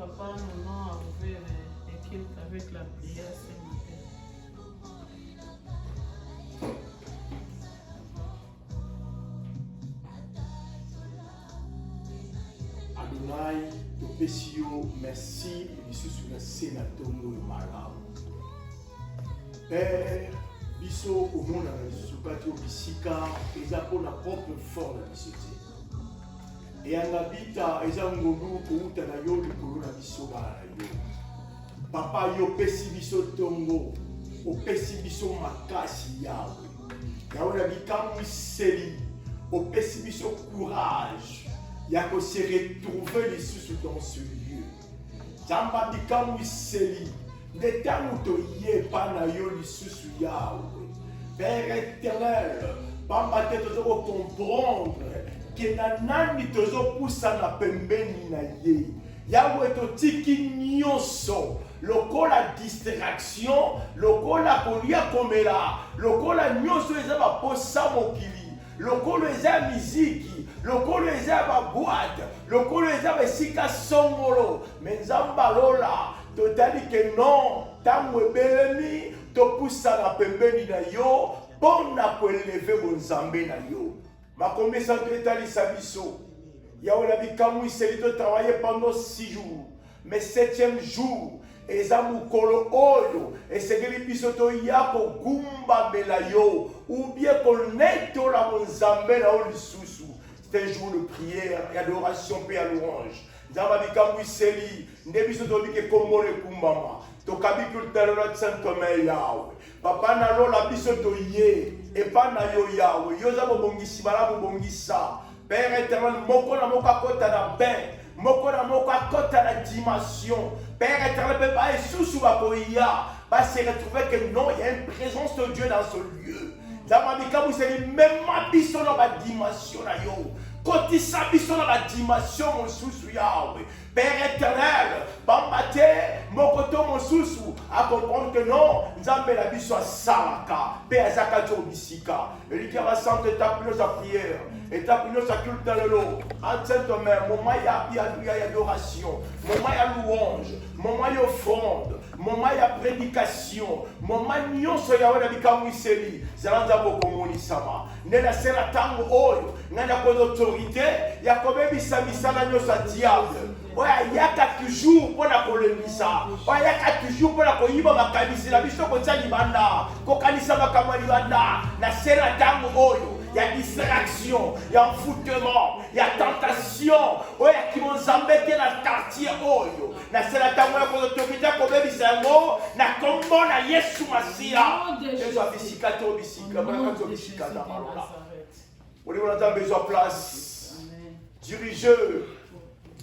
papa, maman a ouvert les kilts avec la prière ce matin. Adonai, Topesio, merci, Bisous sur le sénateur Malamu. Père, Bisso au monde à la Soukati au Bissika, ils ont la propre forme de la société. Et en habitant, ils ont un gourou pour Utanayo, le corona Bisso Barayo. Papa, yo pesi Bisso Tongo, au pesi Bisso Makasi Yahweh. Yahweh Bikamu Seli, au pesi Bisso courage. Yako se retrouver les sous dans ce lieu. Jamba Bikamu Seli. Les temps où tu y es, pas na yo li susu Yahweh. Père éternel, Pamba te tozo comprendre que na nani tozo poussa na pembeni na ye. Yahweh to tiki nyonso, lokola distraction, lokola kolia komela, lokola nyonso eza ba posa mokili, lokola eza miziki, lokola eza ba boîte, lokola eza ba sika songolo, menzamba lola. Totali que non, tango ebelemi, to poussa na pembeni na yo, bon na ko élever mon Nzambe na yo. Ma combien ça totali sabiso. Yahweh la bikamu iseli to travailler pendant 6 jours. Mais 7e jour, ezamu kolo oyo, esegeli biso to yako gumba bela yo, ou bien ko neto la mon Nzambe na o lisusu. C'est un jour de prière et adoration et à louange. Nzamba bikamu iseli ndebiso to bike kombo le kumbama to kabikul talola Saint-Thomas Yahweh papa na lola biso to ye e pa na yo Yahweh yo za bongisi bala bongisa Père éternel moko na moko akota na ben moko na moko akota na dimension Père éternel pe ba esusu ba koya ba se retrouver que non il y a une présence de Dieu dans ce lieu. Nzamba bikamu iseli même biso na ba dimension na yo. Quand il s'habille sur la dimension, mon sous Yahweh, Père éternel, Bambate, mon coton, mon sous, à comprendre que non, nous avons la vie sur Salaka, Père Zakato Bissika, et lui qui va sentir étape sa prière, étape sa culte dans le lot, en Saint-Omer, moment il y a adoration, moment il y a louange, moment il y a offrande, moment il y a prédication, moment il y a Yahweh la bikamu iseli, Zalanda Bokomoni Sama, Nela Sela Tango Oyo, Nana Autorité, il y a quand même Misala Nyosa Diable. Il y a 4 jours pour la colonisation. Il y a 4 jours pour la colonisation. Il y a 4 jours pour la colonisation. Il y a distraction, il y a enfoutement, il y a tentation. Il y a qui vont s'embêter dans le quartier. Il y a l'autorité pour la colonisation. Il y a comment la Yesu Masia. Il y a on a besoin de place. Dirigeur,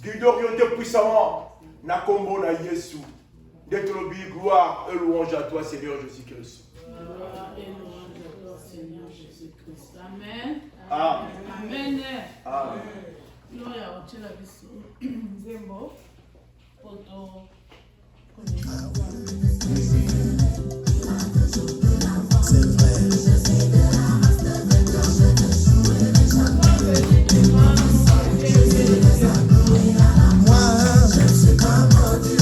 guide orienté puissamment. Na combo na Yesu. D'être le gloire et louange à toi, Seigneur Jésus-Christ. Gloire et louange à toi, Seigneur Jésus-Christ. Amen. Amen. Amen. Gloire à Dieu. Zembo. Poto. C'est vrai. Moi, je suis comme Dieu.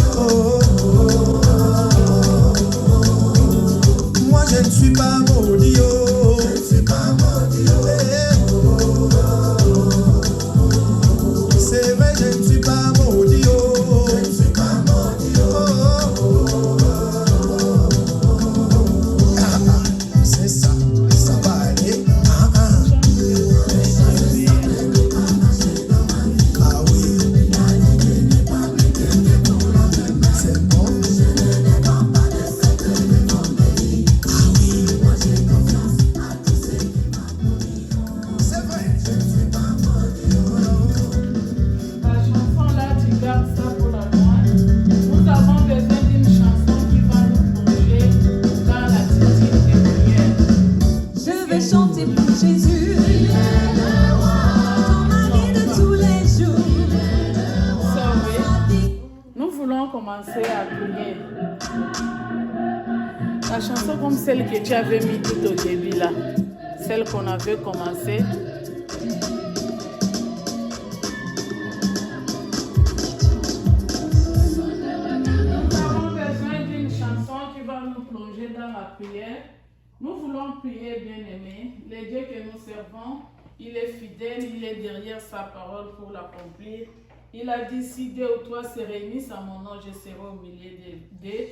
Moi, je ne suis pas maudit. Je ne suis pas maudit. C'est vrai, je ne suis pas maudit. Je ne suis pas maudit. C'est ça, ça va aller. La chanson comme celle que tu avais mis tout au début là, celle qu'on avait commencé. prier, bien-aimés. Le Dieu que nous servons, il est fidèle, il est derrière sa parole pour l'accomplir. Il a dit, si 2 ou 3 se réunissent à mon nom, je serai au milieu d'eux.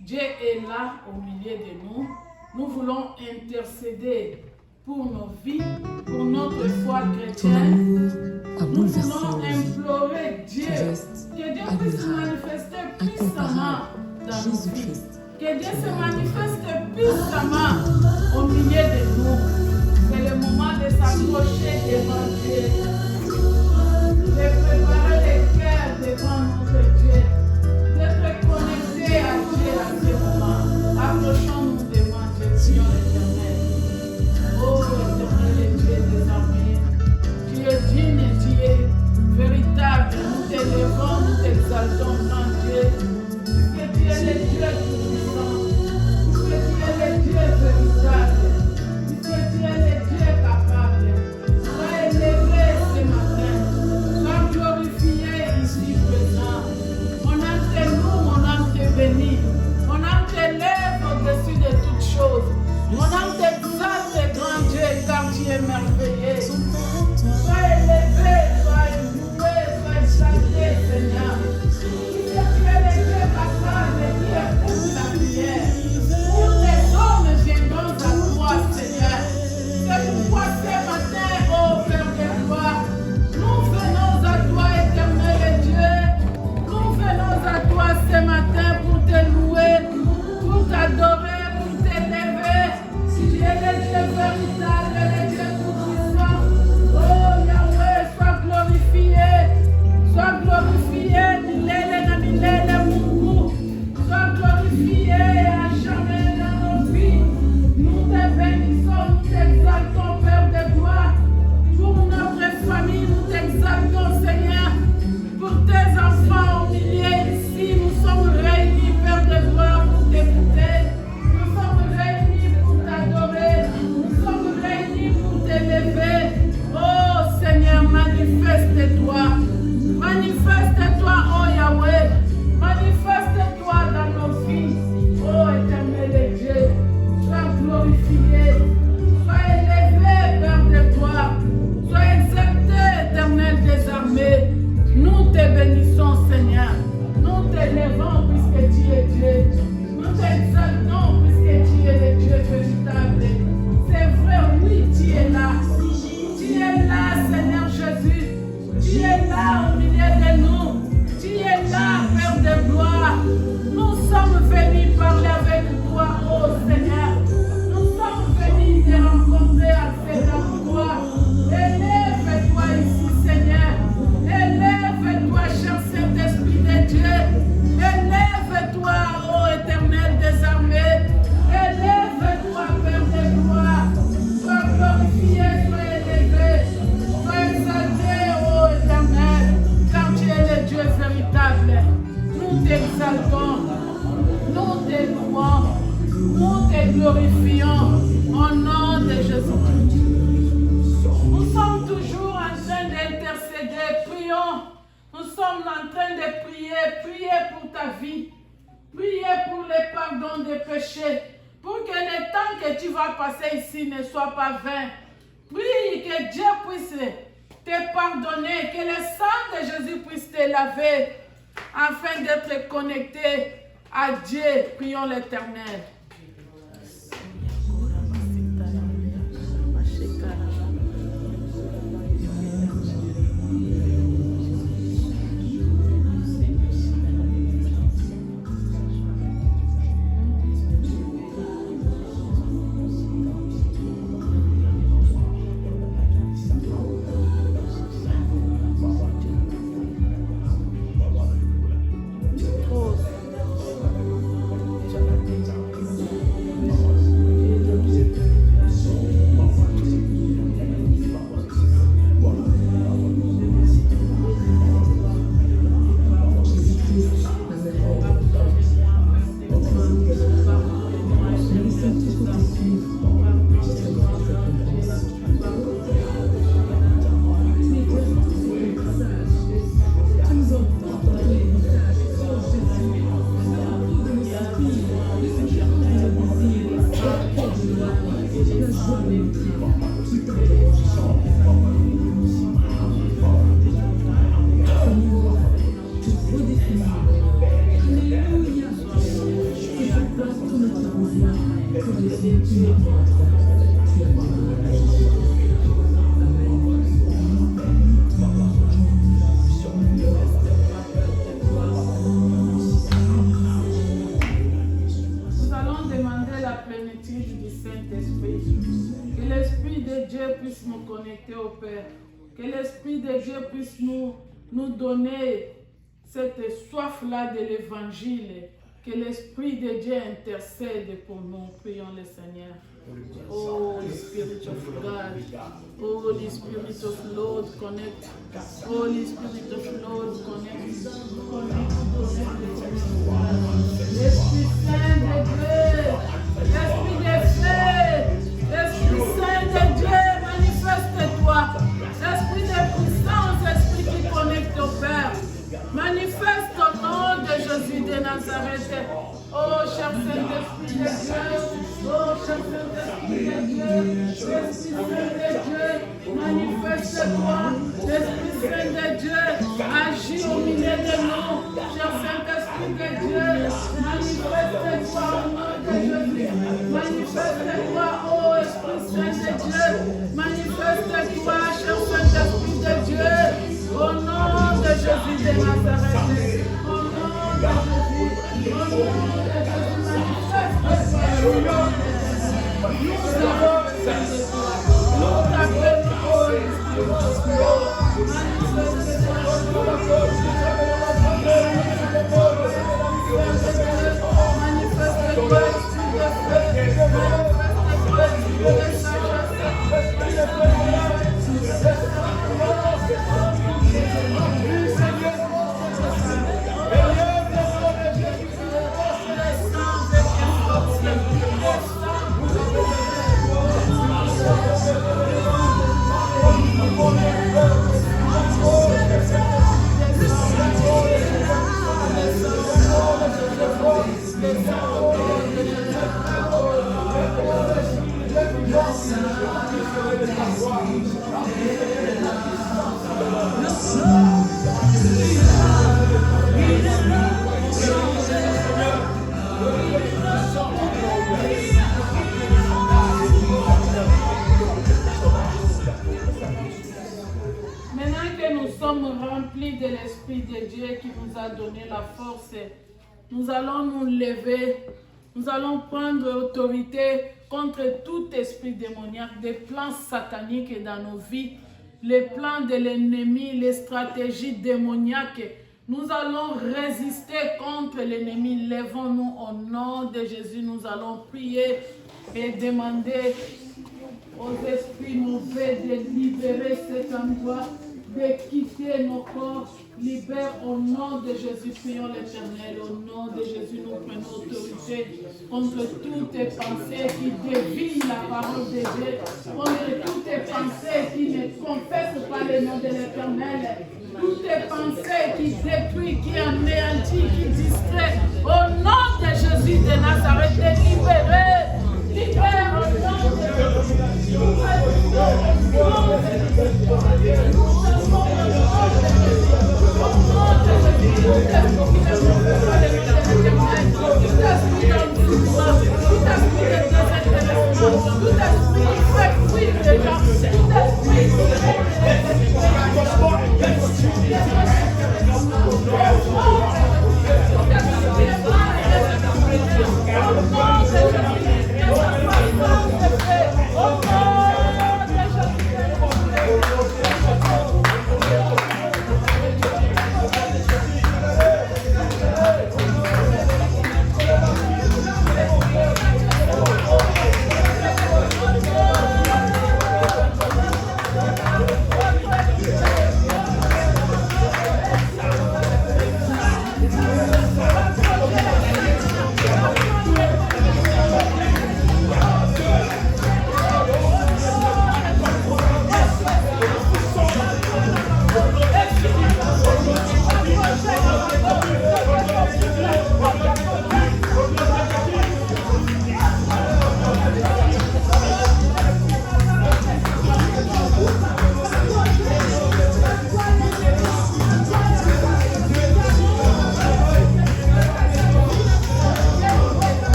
Dieu est là au milieu de nous. Nous voulons intercéder pour nos vies, pour notre foi chrétienne. Nous voulons implorer Dieu, que Dieu puisse se manifester puissamment dans nos vies. Que Dieu se manifeste puissamment au milieu de nous. C'est le moment de s'approcher devant Dieu, de préparer les cœurs devant notre Dieu, d'être connectés à Dieu à ce moment. Approchons-nous devant Dieu, prions l'Éternel. Oh l'Éternel, Dieu des armées, tu es digne, tu es véritable. Nous t'élevons, nous t'exaltons, grand Dieu, que tu es le Dieu tout-puissant, que tu es le Dieu véritable, que tu es le Dieu capable. Sois élevé ce matin, sois glorifié ici présent. Mon âme te loue, mon âme te bénit, mon âme t'élève au-dessus de toutes choses. Mon âme t'exalte, grand Dieu, car tu es merveilleux. Sois élevé, sois loué, sois exalté, Seigneur. Tu es le Dieu capable qui écoute la prière. Pour les hommes viendront à toi, Seigneur. C'est pourquoi ce matin, ô Père de gloire, nous venons à toi, éternel Dieu. Nous venons à toi ce matin pour te louer, pour t'adorer, pour t'élever. Tu es le Dieu véritable, le Dieu tout-puissant. Oh Yahweh, sois glorifié. Sois glorifié, milène na milène, Mungu. Sois glorifié à jamais dans nos vies. Nous te bénissons, nous t'exaltons, Père de gloire. Pour notre famille, nous t'exaltons, Seigneur. Pour tes enfants au milieu ici, nous sommes réunis, Père de gloire, pour t'écouter. Nous sommes réunis pour t'adorer. Nous sommes réunis pour t'élever. Oh Seigneur, manifeste-toi. Manifeste-toi, oh Yahweh. Manifeste-toi dans nos vies. Oh éternel Dieu, sois glorifié. Sois élevé, Père de gloire. Sois exalté, éternel des armées. Nous te bénissons, Seigneur. Nous t'élevons puisque tu es Dieu. Nous t'exaltons puisque tu es le Dieu véritable. C'est vrai, oui, tu es là. Tu es là, Seigneur Jésus. Tu es là au milieu de nous. Tu es là, Père de gloire. Nous sommes venus parler avec toi, oh Seigneur. Nous sommes venus te rencontrer à cet endroit. Élève-toi ici, Seigneur. Élève-toi, cher Saint-Esprit de Dieu. Élève-toi, ô Éternel des armées. Élève-toi, Père de gloire. Sois glorifié, sois élevé. Sois exalté, ô Éternel, car tu es le Dieu véritable. Nous t'exaltons, nous te louons, nous te glorifions au nom de Jésus-Christ. Nous sommes toujours en train d'intercéder, prions. Nous sommes en train de prier pour ta vie, prier pour le pardon des péchés, pour que le temps que tu vas passer ici ne soit pas vain. Prie que Dieu puisse te pardonner, que le sang de Jésus puisse te laver, afin d'être connecté à Dieu. Prions l'Éternel. Que l'Esprit de Dieu puisse nous donner cette soif-là de l'Évangile. Que l'Esprit de Dieu intercède pour nous. Prions le Seigneur. Holy Spirit of God, Holy Spirit of Lord, connect. Holy Spirit of Lord, connect. L'Esprit Saint de Dieu, l'Esprit de feu, l'Esprit Saint de Dieu, manifeste-toi. L'Esprit de puissance, Esprit qui connecte au Père. Manifeste au nom de Jésus de Nazareth. Oh, cher Saint-Esprit de Dieu, oh, cher Saint-Esprit de Dieu, Esprit Saint de Dieu, manifeste-toi. L'Esprit Saint de Dieu, agis au milieu de nous. Cher Saint-Esprit de Dieu, manifeste-toi au nom de Jésus. Manifeste-toi, oh Esprit Saint de Dieu. Manifeste-toi, cher Saint-Esprit de Dieu. Au nom de Jésus de Nazareth. Au nom de Jésus. Au nom de Jésus, manifeste-toi. Nous avons besoin de toi. Nous t'appelons, oh Esprit de Dieu. Manifeste-toi. Manifeste-toi, Esprit de feu. Manifeste-toi, Esprit de remplis de l'Esprit de Dieu qui nous a donné la force, nous allons nous lever, nous allons prendre autorité contre tout esprit démoniaque, des plans sataniques dans nos vies, les plans de l'ennemi, les stratégies démoniaques. Nous allons résister contre l'ennemi. Lèvons-nous au nom de Jésus. Nous allons prier et demander aux esprits mauvais de libérer cet endroit, de quitter nos corps. Libère au nom de Jésus, prions l'Éternel. Au nom de Jésus, nous prenons autorité contre toutes les pensées qui dévient la parole de Dieu, contre toutes les pensées qui ne confessent pas le nom de l'Éternel, toutes les pensées qui détruisent, qui anéantissent, qui distraient. Au nom de Jésus de Nazareth, libérez. Libère au nom de Jésus.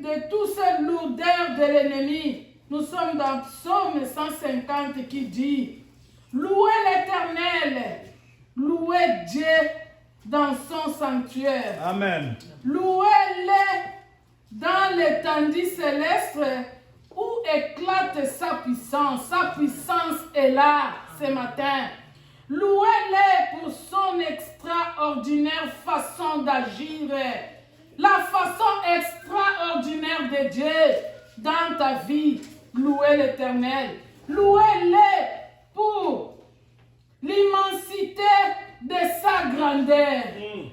de toutes ces lourdeurs de l'ennemi. Nous sommes dans Psaume 150 qui dit « Louez l'Éternel, louez Dieu dans son sanctuaire. Amen. Louez-le dans l'étendue céleste où éclate sa puissance. Sa puissance est là ce matin. Louez-le pour son extraordinaire façon d'agir. La façon extraordinaire de Dieu dans ta vie. Louez l'Éternel. Louez-le pour l'immensité de sa grandeur.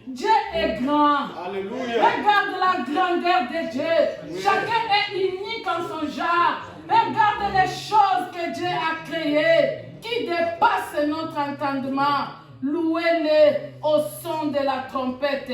Dieu est grand. Alléluia. Regarde la grandeur de Dieu. Chacun est unique en son genre. Regarde les choses que Dieu a créées qui dépassent notre entendement. Louez-le au son de la trompette.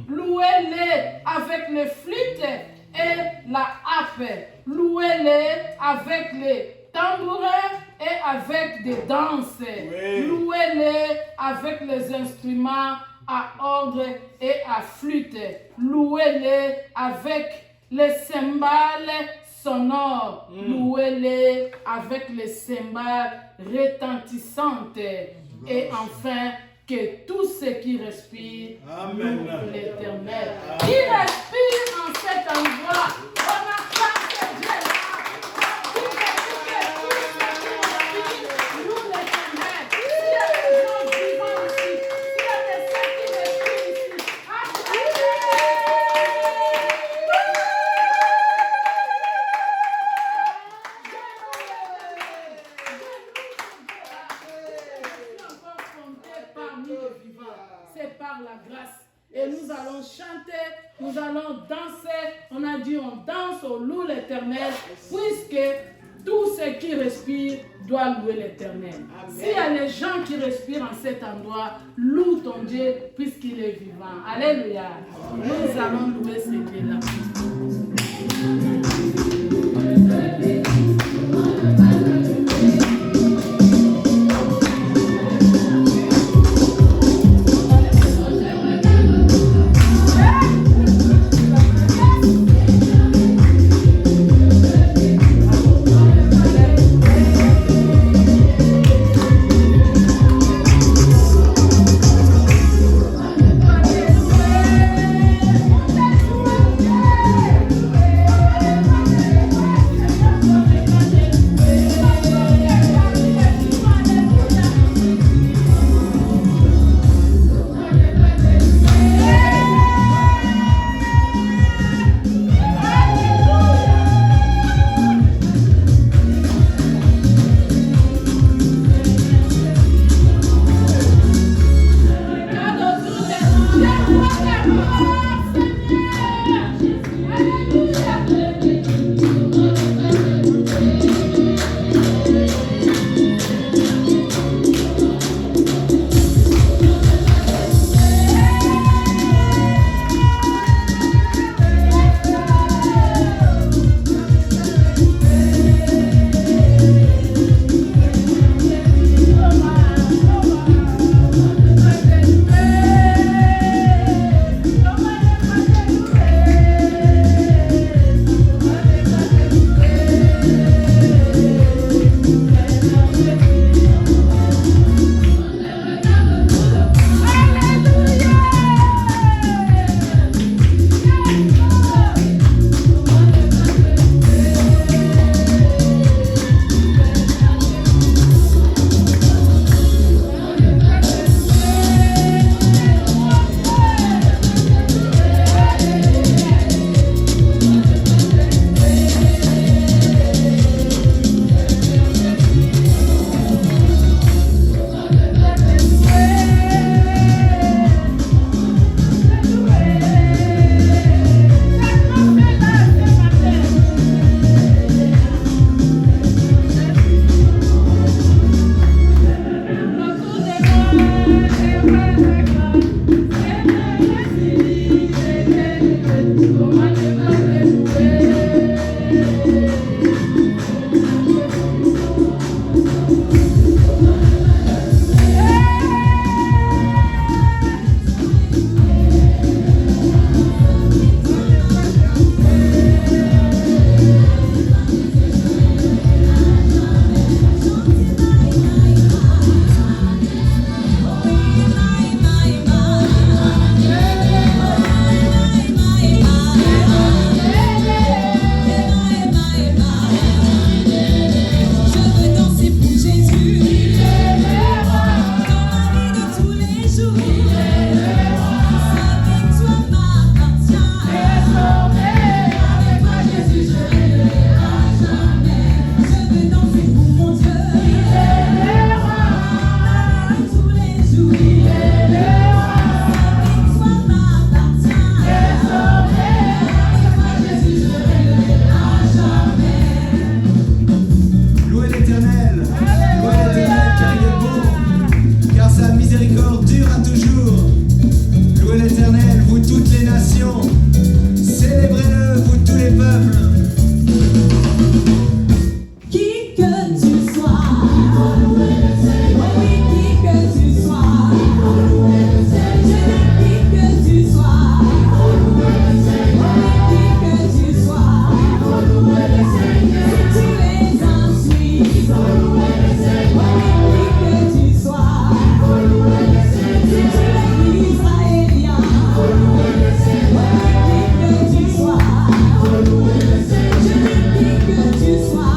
Louez-le avec les flûtes et la harpe. Louez-le avec les tambourins et avec des danses. Oui. Louez-le avec les instruments à ordre et à flûte. Louez-le avec les cymbales sonores. Louez-le avec les cymbales retentissantes. Et enfin, que tout ce qui respire loue l'Éternel. Qui respire en cet endroit? On acclame ce Dieu-là. Qui respire, tout ce qui respire loue l'Éternel. S'il y a des gens vivants ici, s'il y a des saints qui respirent ici, c'est par la grâce. Et nous allons chanter, nous allons danser. On a dit on danse, on loue l'Éternel, puisque tout ce qui respire doit louer l'Éternel. S'il y a les gens qui respirent en cet endroit, loue ton Dieu puisqu'il est vivant. Alléluia. Nous allons louer ce Dieu-là. toutes les nations. Célébrez-le, vous tous les peuples. Qui que tu sois, oh oui, qui que tu sois, je dis qui que tu sois, oh oui, qui que tu sois, si tu es un Suisse, oh oui, qui que tu sois, si tu es Israélien, oh oui, qui que tu sois, je dis qui que tu sois.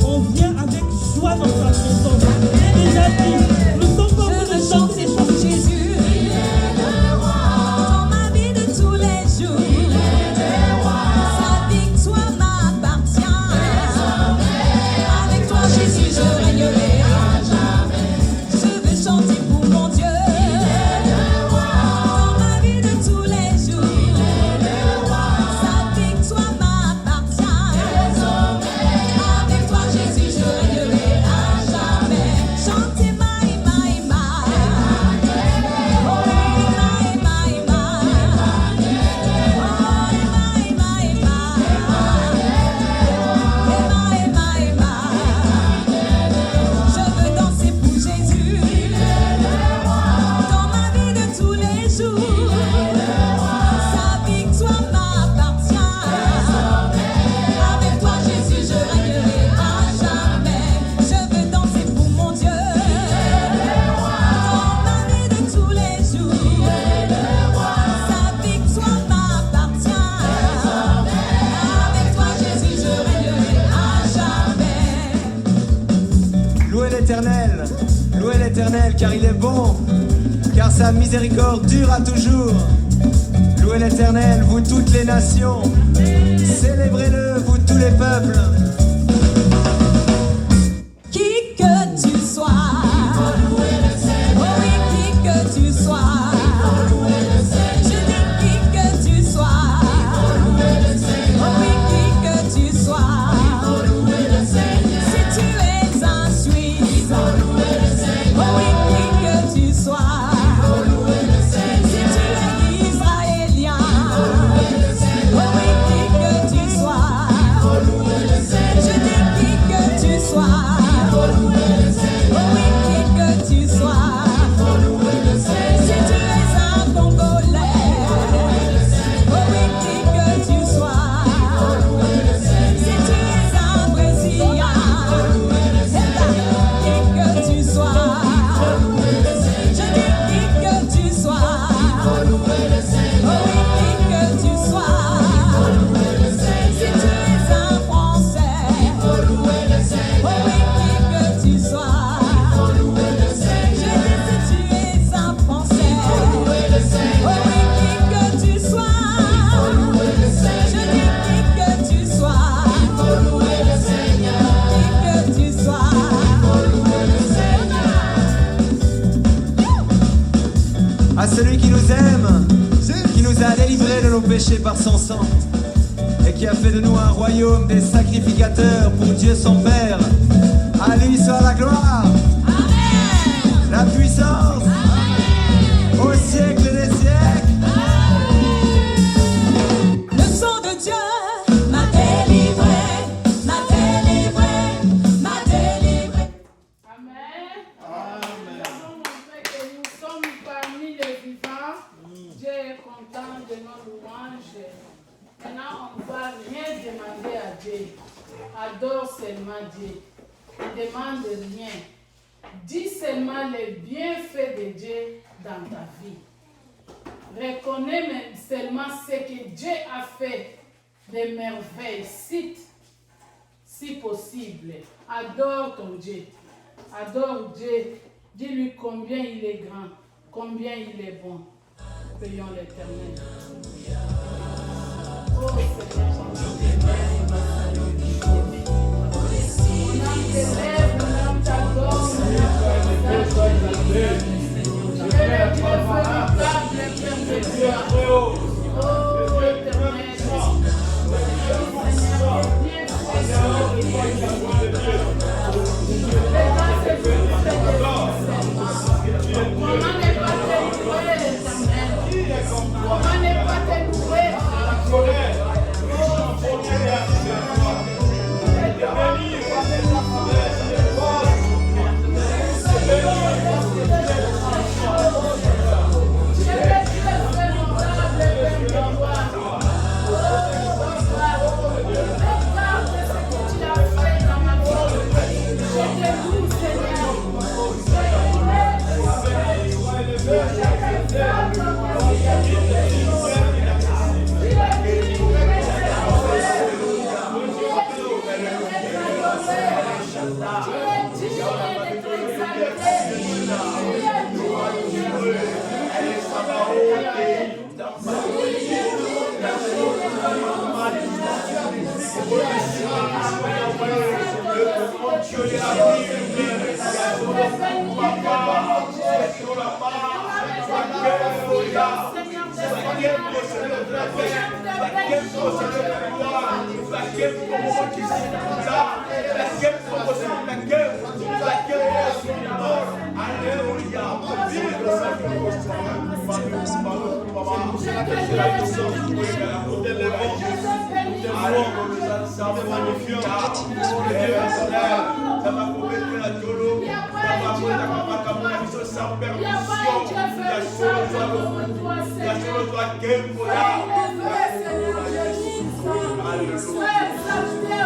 On vient avec joie dans sa présence. Et déjà dit, nous sommes comme Je veux chanter pour Jésus, dans ma vie de tous les jours. Sa victoire m'appartient. Avec toi, Jésus, je régnerai. Je veux chanter pour mon Dieu, dans ma vie de tous les jours. Sa victoire m'appartient. Avec toi, Jésus, je régnerai à jamais. Chantez my, my, my. Oh, my, my, my. Oh, my, my, my. My, my, my. Je veux danser pour Jésus, dans ma vie de tous les jours. Sa victoire m'appartient. Avec toi, Jésus, je régnerai à jamais. Je veux danser pour mon Dieu, dans ma vie de tous les jours. Sa victoire m'appartient. Avec toi, Jésus, je régnerai à jamais. Louez l'Éternel, car il est bon, car sa miséricorde dure à toujours. Louez l'Éternel, vous toutes les nations, célébrez-le, vous tous les peuples. Qui que tu sois, oh oui, qui que tu sois, je dis qui que tu sois, oh oui, qui que tu sois, si tu es un Suisse, oh oui, qui que tu sois, si tu es Israélien, oh oui, qui que qui a fait de nous un royaume des sacrificateurs pour Dieu son Père. À lui soit la gloire, la puissance, au siècle des siècles. Le sang de Dieu m'a délivré, m'a délivré, m'a délivré. Amen. Nous avons montré que nous sommes parmi les vivants. Dieu est content de nos louanges. Maintenant, on ne va rien demander à Dieu. Adore seulement Dieu. Ne demande rien. Dis seulement les bienfaits de Dieu dans ta vie. Reconnais même seulement ce que Dieu a fait de merveilles. Cite, si possible. Adore ton Dieu. Adore Dieu. Dis-lui combien il est grand, combien il est bon. Prions l'Éternel. Oh Seigneur, mon âme t'élève, mon âme t'adore, mon âme t'exalte. Tu es le Dieu véritable, Père de Dieu. Oh Éternel, Seigneur, viens comment n'est pas t'élouer, Éternel? Comment n'est pas t'élouer?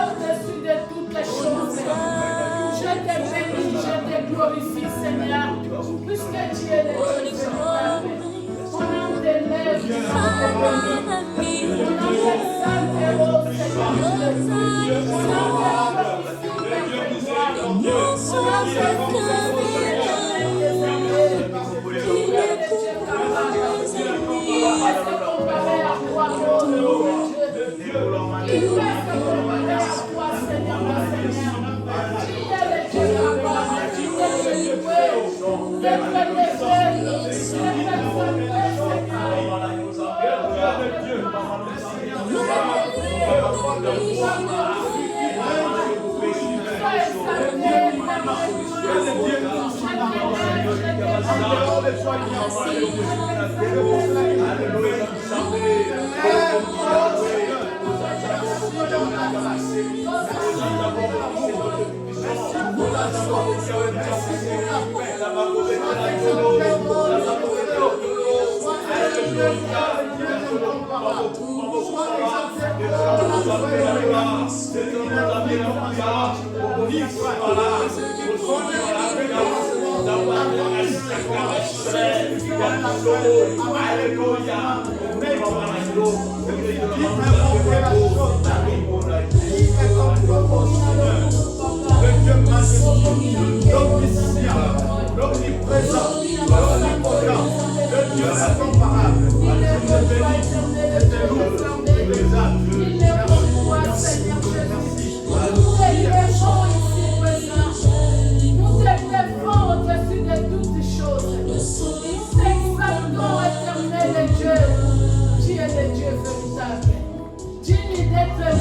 Au-dessus de toutes les choses. Je te bénis, je te glorifie, Seigneur, puisque tu es le Dieu véritable. Mon âme t'élève, mon âme t'exalte, oh Seigneur, mon âme Dis-lui d'être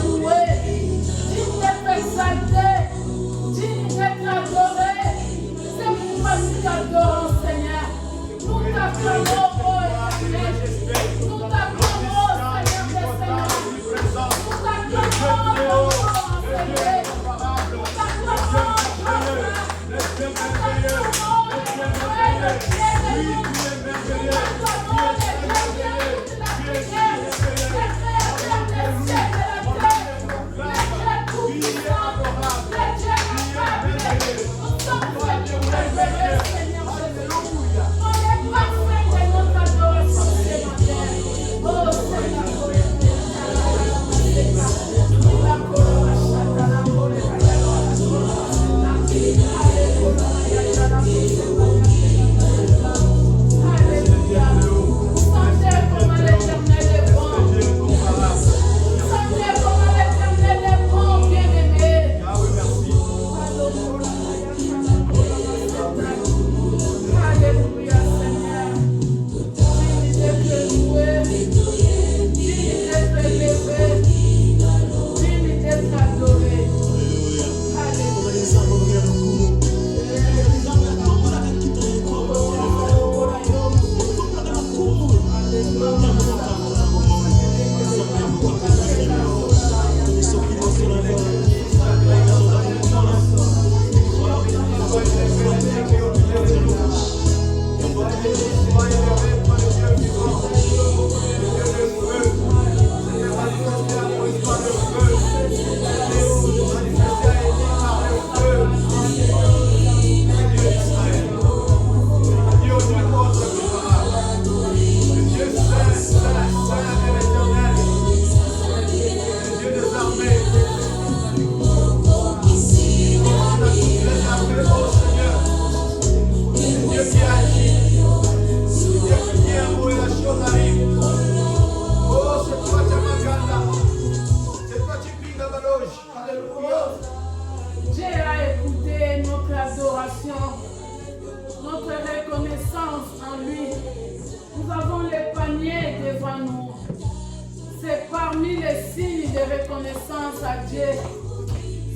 reconnaissance à Dieu.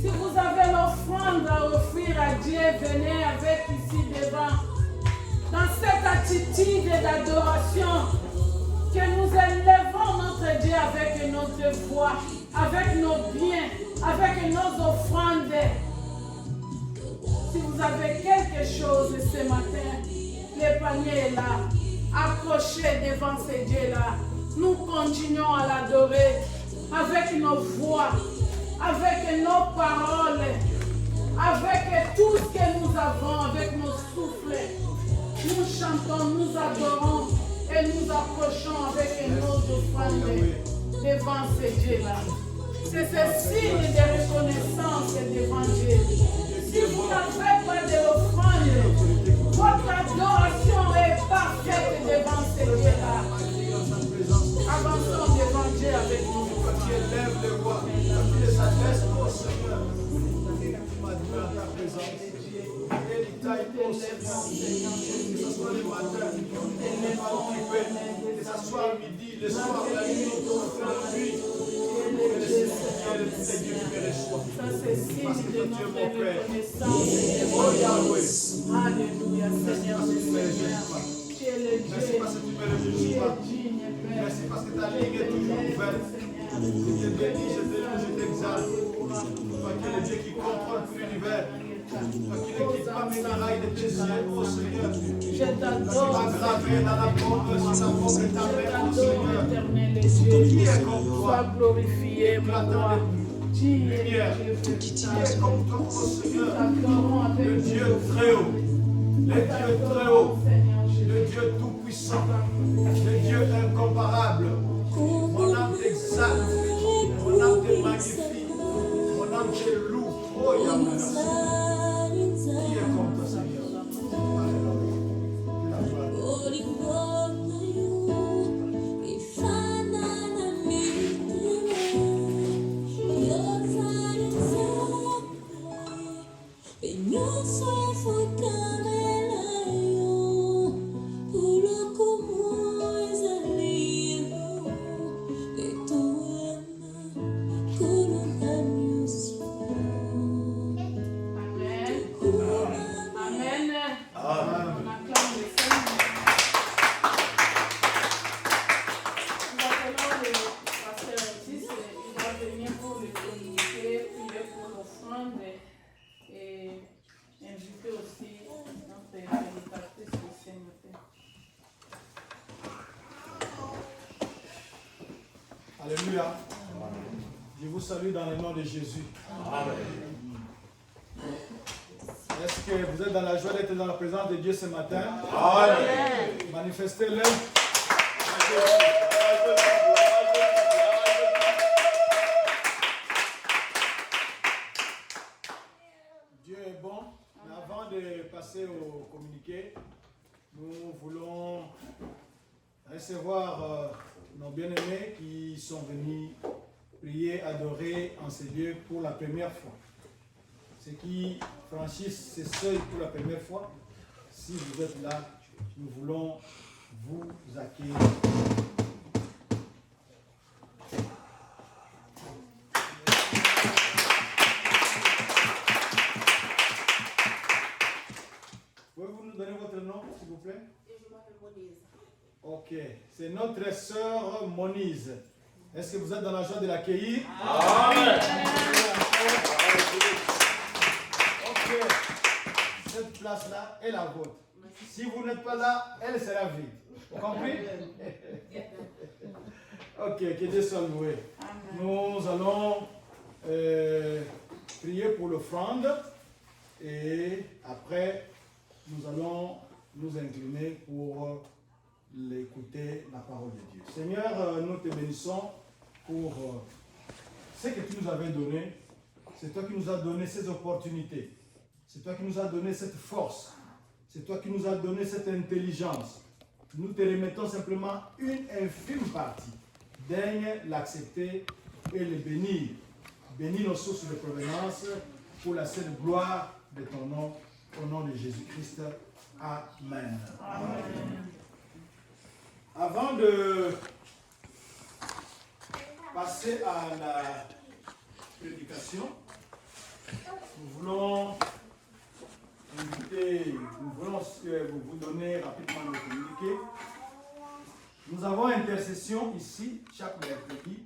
Si vous avez l'offrande à offrir à Dieu, venez avec ici devant. Dans cette attitude d'adoration, que nous élevons notre Dieu avec notre voix, avec nos biens, avec nos offrandes. Si vous avez quelque chose ce matin, le panier est là. Accrochez devant ce Dieu-là. Nous continuons à l'adorer avec nos voix, avec nos paroles, avec tout ce que nous avons, avec nos souffles. Nous chantons, nous adorons et nous approchons avec nos offrandes devant ce Dieu-là. C'est ce signe de reconnaissance devant Dieu. Si vous n'avez pas d'offrande, votre adoration est parfaite devant ce Dieu-là. Avançons devant Dieu avec nous. Dieu lève les voix, il s'adresse au Seigneur. Madame ta présence. Et il taille au Seigneur. Que ce soit le matin, on n'est pas occupé. Que ce soit le midi, le soir, la nuit, la nuit. Que le Seigneur, le Dieu qui me reçoit. Ça, c'est signe Parce que de Dieu notre mon Père. reconnaissance. Oh Yahweh. Alléluia, Seigneur, Merci Seigneur. parce Tu es le Merci Dieu. parce que tu me Tu réjouis es pas. digne, Père. Merci parce que ta ligne est toujours ouverte. Je te bénis, je te loue, je t'exalte. Toi qui es le Dieu qui contrôle tout l'univers. Toi qui ne quittes pas mes rails de tes cieux, ô Seigneur. Je Tu t'adore. m'as gravé dans la pompe, sur ta pompe et ta Je main, ô t'adore, Seigneur. éternel Dieu. Qui est comme Sois toi? glorifié, mon roi. Tu es le Dieu Qui véritable. est comme toi, ô Seigneur? T'adorons avec Le Dieu très haut. Le Dieu très haut. Le Dieu tout-puissant. Le Dieu incomparable. Mon âme t'exalte. Mon âme te magnifie. Mon âme te loue. Oh Yahweh, merci. Qui est comme toi, Seigneur? Alléluia. Amen. Amen. On acclame le Seigneur. Nous appelons le pasteur Otis. Il va venir pour le communiquer, prier pour l'offrande et inviter aussi notre prédicatrice ce matin. Alléluia. Je vous salue dans le nom de Jésus. Est-ce que vous êtes dans la joie d'être dans la présence de Dieu ce matin? Amen. Manifestez-le. Dieu est bon. Mais avant de passer au communiqué, nous voulons recevoir nos bien-aimés qui sont venus prier, adorer en ces lieux pour la première fois. Ceux qui franchissent ces seuils pour la première fois, si vous êtes là, nous voulons vous accueillir. Pouvez-vous nous donner votre nom, s'il vous plaît? Je m'appelle Monize. Ok, c'est notre sœur Monize. Est-ce que vous êtes dans la joie de l'accueillir? Amen. Ok, cette place-là est la vôtre. Si vous n'êtes pas là, elle sera vide. Vous compris? Ok, que Dieu soit loué. Nous allons prier pour l'offrande et après, nous allons nous incliner pour l'écouter la parole de Dieu. Seigneur, nous te bénissons pour ce que tu nous avais donné. C'est toi qui nous as donné ces opportunités. C'est toi qui nous as donné cette force. C'est toi qui nous as donné cette intelligence. Nous te remettons simplement une infime partie. Daigne l'accepter et le bénir. Bénis nos sources de provenance pour la seule gloire de ton nom, au nom de Jésus-Christ. Amen. Amen. Avant de passer à la intercession. Nous voulons vous donner rapidement le communiqué. Nous avons intercession ici chaque mercredi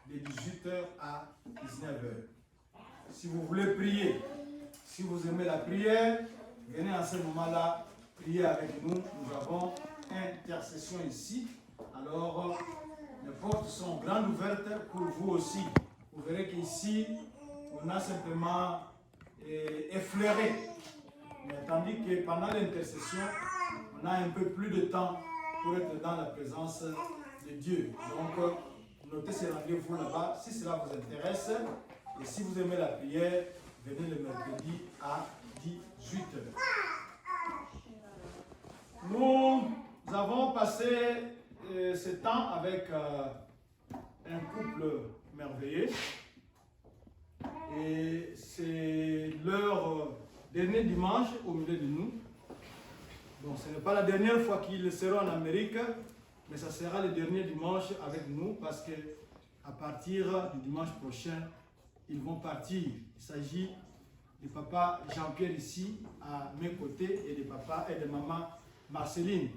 de 18h à 19h. Si vous voulez prier, si vous aimez la prière, venez à ce moment-là prier avec nous. Nous avons intercession ici. Alors, les portes sont grandes ouvertes pour vous aussi. Vous verrez qu'ici, on a simplement effleuré. Mais tandis que pendant l'intercession, on a un peu plus de temps pour être dans la présence de Dieu. Donc, notez ces rendez-vous là-bas si cela vous intéresse. Et si vous aimez la prière, venez le mercredi à 18h. Nous avons passé ce temps avec un couple merveilleux. Et c'est leur dernier dimanche au milieu de nous. Donc ce n'est pas la dernière fois qu'ils seront en Amérique, mais ça sera le dernier dimanche avec nous parce que à partir du dimanche prochain, ils vont partir. Il s'agit du papa Jean-Pierre ici à mes côtés et de papa et de maman Marceline.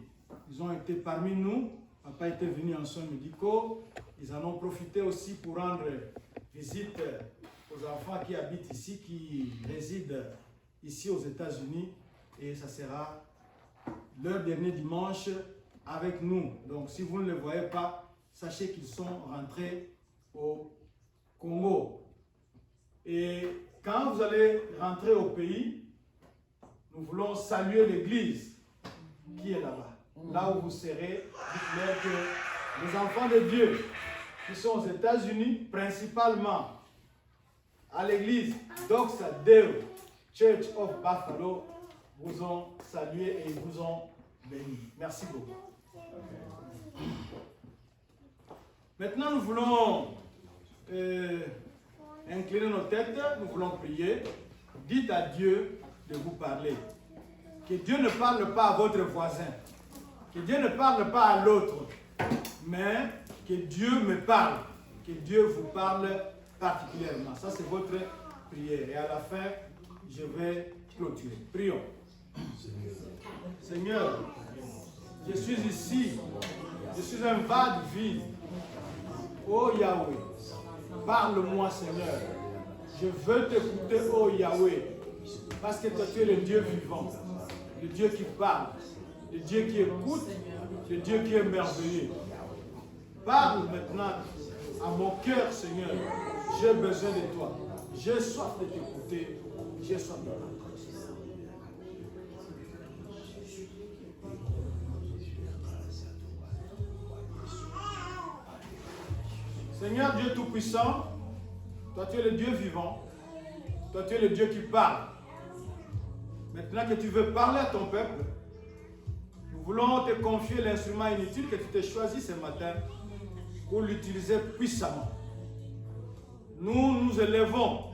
Ils ont été parmi nous. Papa était venu en soins médicaux. Ils en ont profité aussi pour rendre visite aux enfants qui habitent ici, qui résident ici aux États-Unis. Et ça sera leur dernier dimanche avec nous. Donc si vous ne les voyez pas, sachez qu'ils sont rentrés au Congo. Et quand vous allez rentrer au pays, nous voulons saluer l'église qui est là-bas. Là où vous serez, dites-leur que les enfants de Dieu qui sont aux États-Unis, principalement à l'église Doxa Deo Church of Buffalo, vous ont salué et vous ont béni. Merci beaucoup. Maintenant, nous voulons incliner nos têtes, nous voulons prier. Dites à Dieu de vous parler. Que Dieu ne parle pas à votre voisin. Que Dieu ne parle pas à l'autre. Mais que Dieu me parle. Que Dieu vous parle particulièrement. Ça, c'est votre prière. Et à la fin, je vais clôturer. Prions. Seigneur, je suis ici. Je suis un vade vide. Oh Yahweh, parle-moi, Seigneur. Je veux t'écouter, oh Yahweh. Parce que toi, tu es le Dieu vivant. Le Dieu qui parle. Le Dieu qui écoute. Le Dieu qui est merveilleux. Parle maintenant à mon cœur, Seigneur. J'ai besoin de toi. J'ai soif de t'écouter. J'ai soif de t'entendre. Seigneur Dieu Tout-Puissant, toi tu es le Dieu vivant. Toi tu es le Dieu qui parle. Maintenant que tu veux parler à ton peuple, nous voulons te confier l'instrument inutile que tu t'es choisi ce matin pour l'utiliser puissamment. Nous nous élevons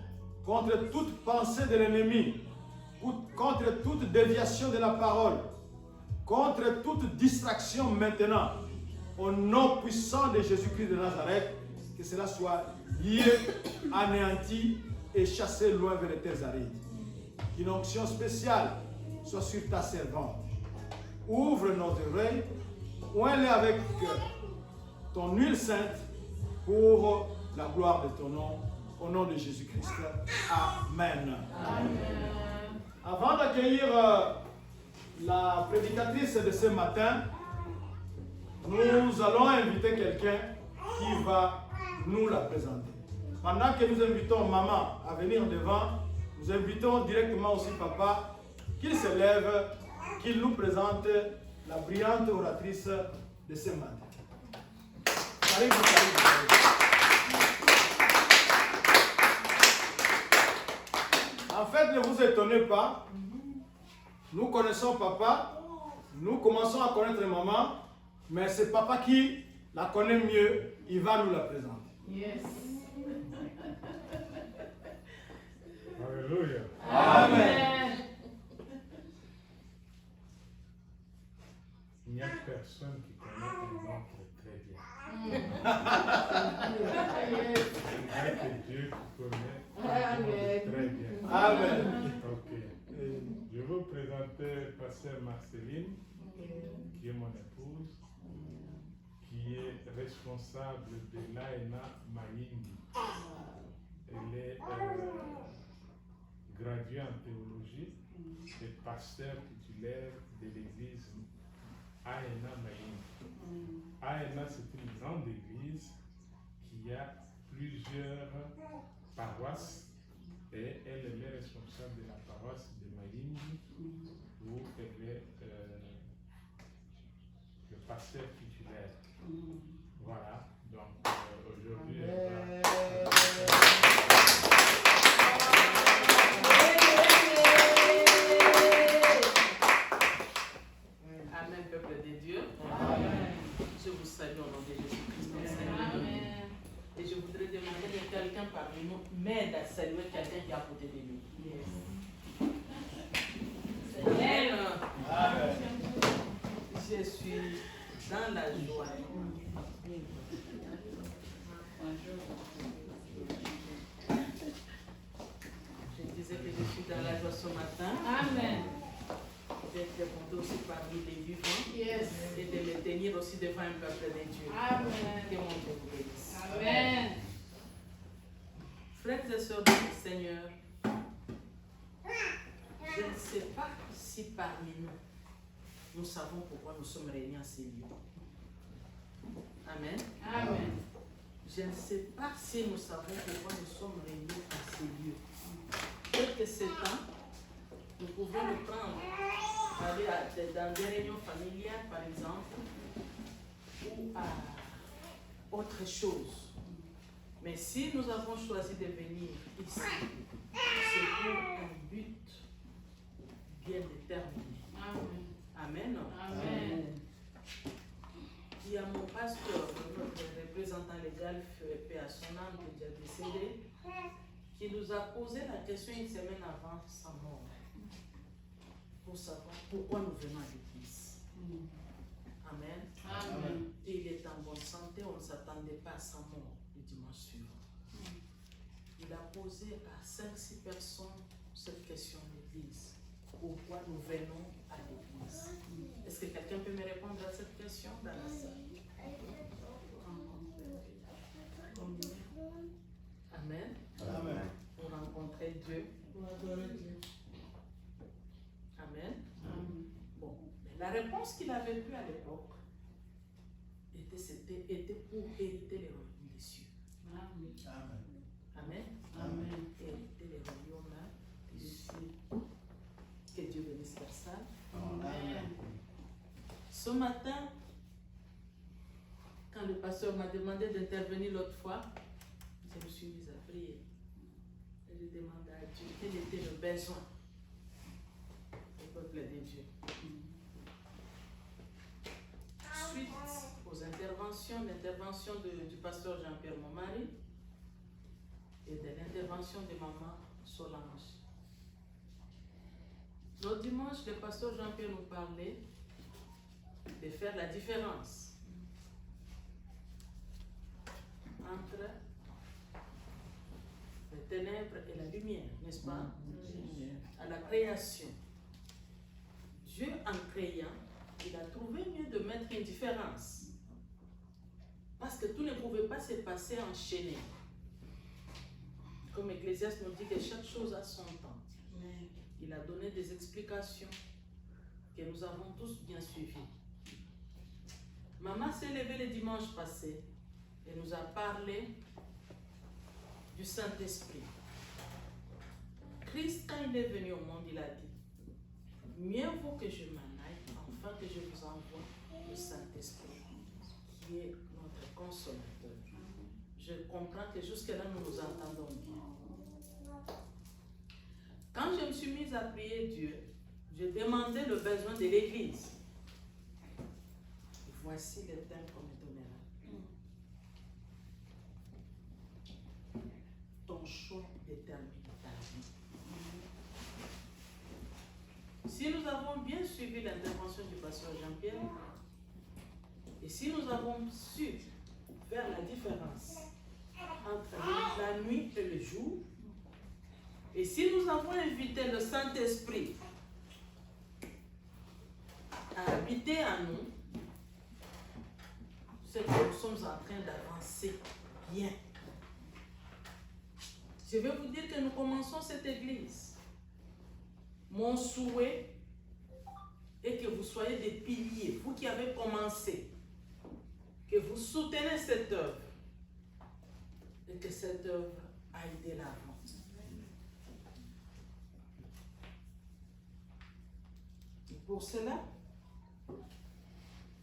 contre toute pensée de l'ennemi, contre toute déviation de la parole, contre toute distraction maintenant, au nom puissant de Jésus-Christ de Nazareth, que cela soit lié, anéanti et chassé loin vers les terres arides. Qu'une onction spéciale soit sur ta servante. Ouvre nos oreilles, oins-les avec ton huile sainte pour la gloire de ton nom, au nom de Jésus-Christ. Amen. Amen. Avant d'accueillir la prédicatrice de ce matin, nous allons inviter quelqu'un qui va nous la présenter. Pendant que nous invitons maman à venir devant, nous invitons directement aussi papa qu'il se lève, qu'il nous présente la brillante oratrice de ce matin. Salut. En fait, ne vous étonnez pas, nous connaissons papa, nous commençons à connaître maman, mais c'est papa qui la connaît mieux, il va nous la présenter. Yes. Alléluia. Amen. Il n'y a personne qui connaît un autre très bien. Yes. Il n'y a que Dieu qui connais. Amen. Très bien. Amen. Ok. Je veux vous présenter Pasteur Marceline, qui est mon épouse, qui est responsable de l'AENA Mayindi. Elle est graduée en théologie et pasteur titulaire de l'église AENA Mayindi. AENA, c'est une grande église qui a plusieurs paroisses et elle est responsable de la paroisse de Mayindi où elle est le pasteur titulaire. Voilà, donc aujourd'hui elle va... Amen, peuple de Dieu. Amen. Je vous salue au nom de Jésus-Christ. Amen. Et je voudrais demander que quelqu'un parmi nous m'aide à saluer quelqu'un qui est à côté de nous. Amen. Amen. Je suis dans la joie. Je disais que je suis dans la joie ce matin. Amen. D'être monté aussi parmi les vivants. Yes. Et de me tenir aussi devant un peuple de Dieu. Amen. Que mon Dieu vous bénisse. Amen. Frères et sœurs du Seigneur, je ne sais pas si parmi nous savons pourquoi nous sommes réunis en ces lieux. Amen. Amen. Je ne sais pas si nous savons pourquoi nous sommes réunis en ces lieux. Peut-être que ce temps, nous pouvons le prendre, aller dans des réunions familiales par exemple, ou à autre chose. Mais si nous avons choisi de venir ici, c'est pour un but bien déterminé. Amen. Amen. Amen. Il y a mon pasteur, notre représentant légal, paix à son âme, qui est déjà décédé, qui nous a posé la question une semaine avant sa mort, pour savoir pourquoi nous venons à l'église. Amen. Amen. Et il est en bonne santé, on ne s'attendait pas à sa mort le dimanche suivant. Il a posé à 5-6 personnes cette question de l'église. Pourquoi nous venons à l'église? Est-ce que quelqu'un peut me répondre à cette question dans la salle? Amen. Amen. Pour rencontrer Dieu. Amen. Bon, mais la réponse qu'il avait eue à l'époque était pour hériter les royaumes des cieux. Amen. Amen. Amen. Hériter les royaumes des cieux. Que Dieu bénisse personne. Amen. Ce matin, quand le pasteur m'a demandé d'intervenir l'autre fois, je me suis mise à prier. Et je demandais à Dieu quel était le besoin du peuple de Dieu. Suite aux interventions, l'intervention du pasteur Jean-Pierre, mon mari, et de l'intervention de maman Solange. L'autre dimanche, le pasteur Jean-Pierre nous parlait de faire la différence entre les ténèbres et la lumière, n'est-ce pas? À la création. Dieu, en créant, il a trouvé mieux de mettre une différence. Parce que tout ne pouvait pas se passer enchaîné. Comme Ecclésiaste nous dit que chaque chose a son temps. Il a donné des explications que nous avons tous bien suivies. Maman s'est levée le dimanche passé et nous a parlé du Saint-Esprit. Christ, quand il est venu au monde, il a dit: mieux vaut que je m'en aille, afin que je vous envoie le Saint-Esprit, qui est notre consolateur. Je comprends que jusque-là, nous nous entendons bien. Quand je me suis mise à prier Dieu, je demandais le besoin de l'Église. Voici le thème qu'on me donnera. Ton choix détermine ta vie. Si nous avons bien suivi l'intervention du pasteur Jean-Pierre, et si nous avons su faire la différence entre la nuit et le jour. Et si nous avons invité le Saint-Esprit à habiter en nous, c'est que nous sommes en train d'avancer bien. Je vais vous dire que nous commençons cette église. Mon souhait est que vous soyez des piliers, vous qui avez commencé, que vous soutenez cette œuvre et que cette œuvre aille de l'avant. Et pour cela,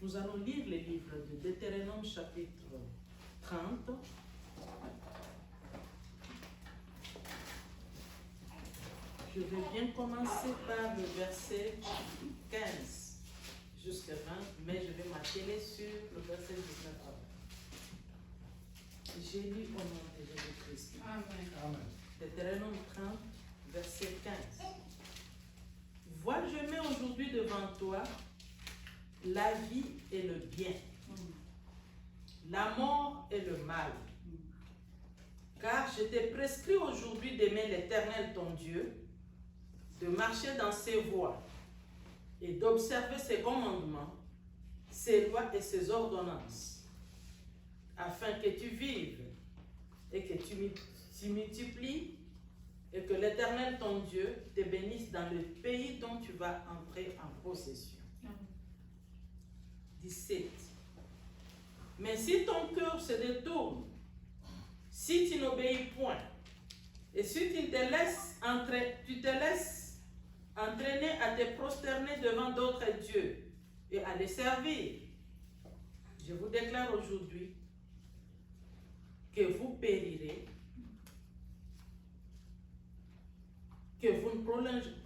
nous allons lire le livre de Deutéronome chapitre 30. Je vais bien commencer par le verset 15 jusqu'à 20, mais je vais m'atteler sur le verset 19. J'ai lu au nom de Jésus-Christ. Amen. Deutéronome 30, verset 15. Vois, je mets aujourd'hui devant toi la vie et le bien, la mort et le mal. Car je t'ai prescrit aujourd'hui d'aimer l'Éternel ton Dieu, de marcher dans ses voies et d'observer ses commandements, ses lois et ses ordonnances, afin que tu vives et que tu multiplies et que l'Éternel ton Dieu te bénisse dans le pays dont tu vas entrer en possession. 17. Mais si ton cœur se détourne, si tu n'obéis point, et si tu te laisses entraîner à te prosterner devant d'autres dieux et à les servir, je vous déclare aujourd'hui que vous périrez, que vous ne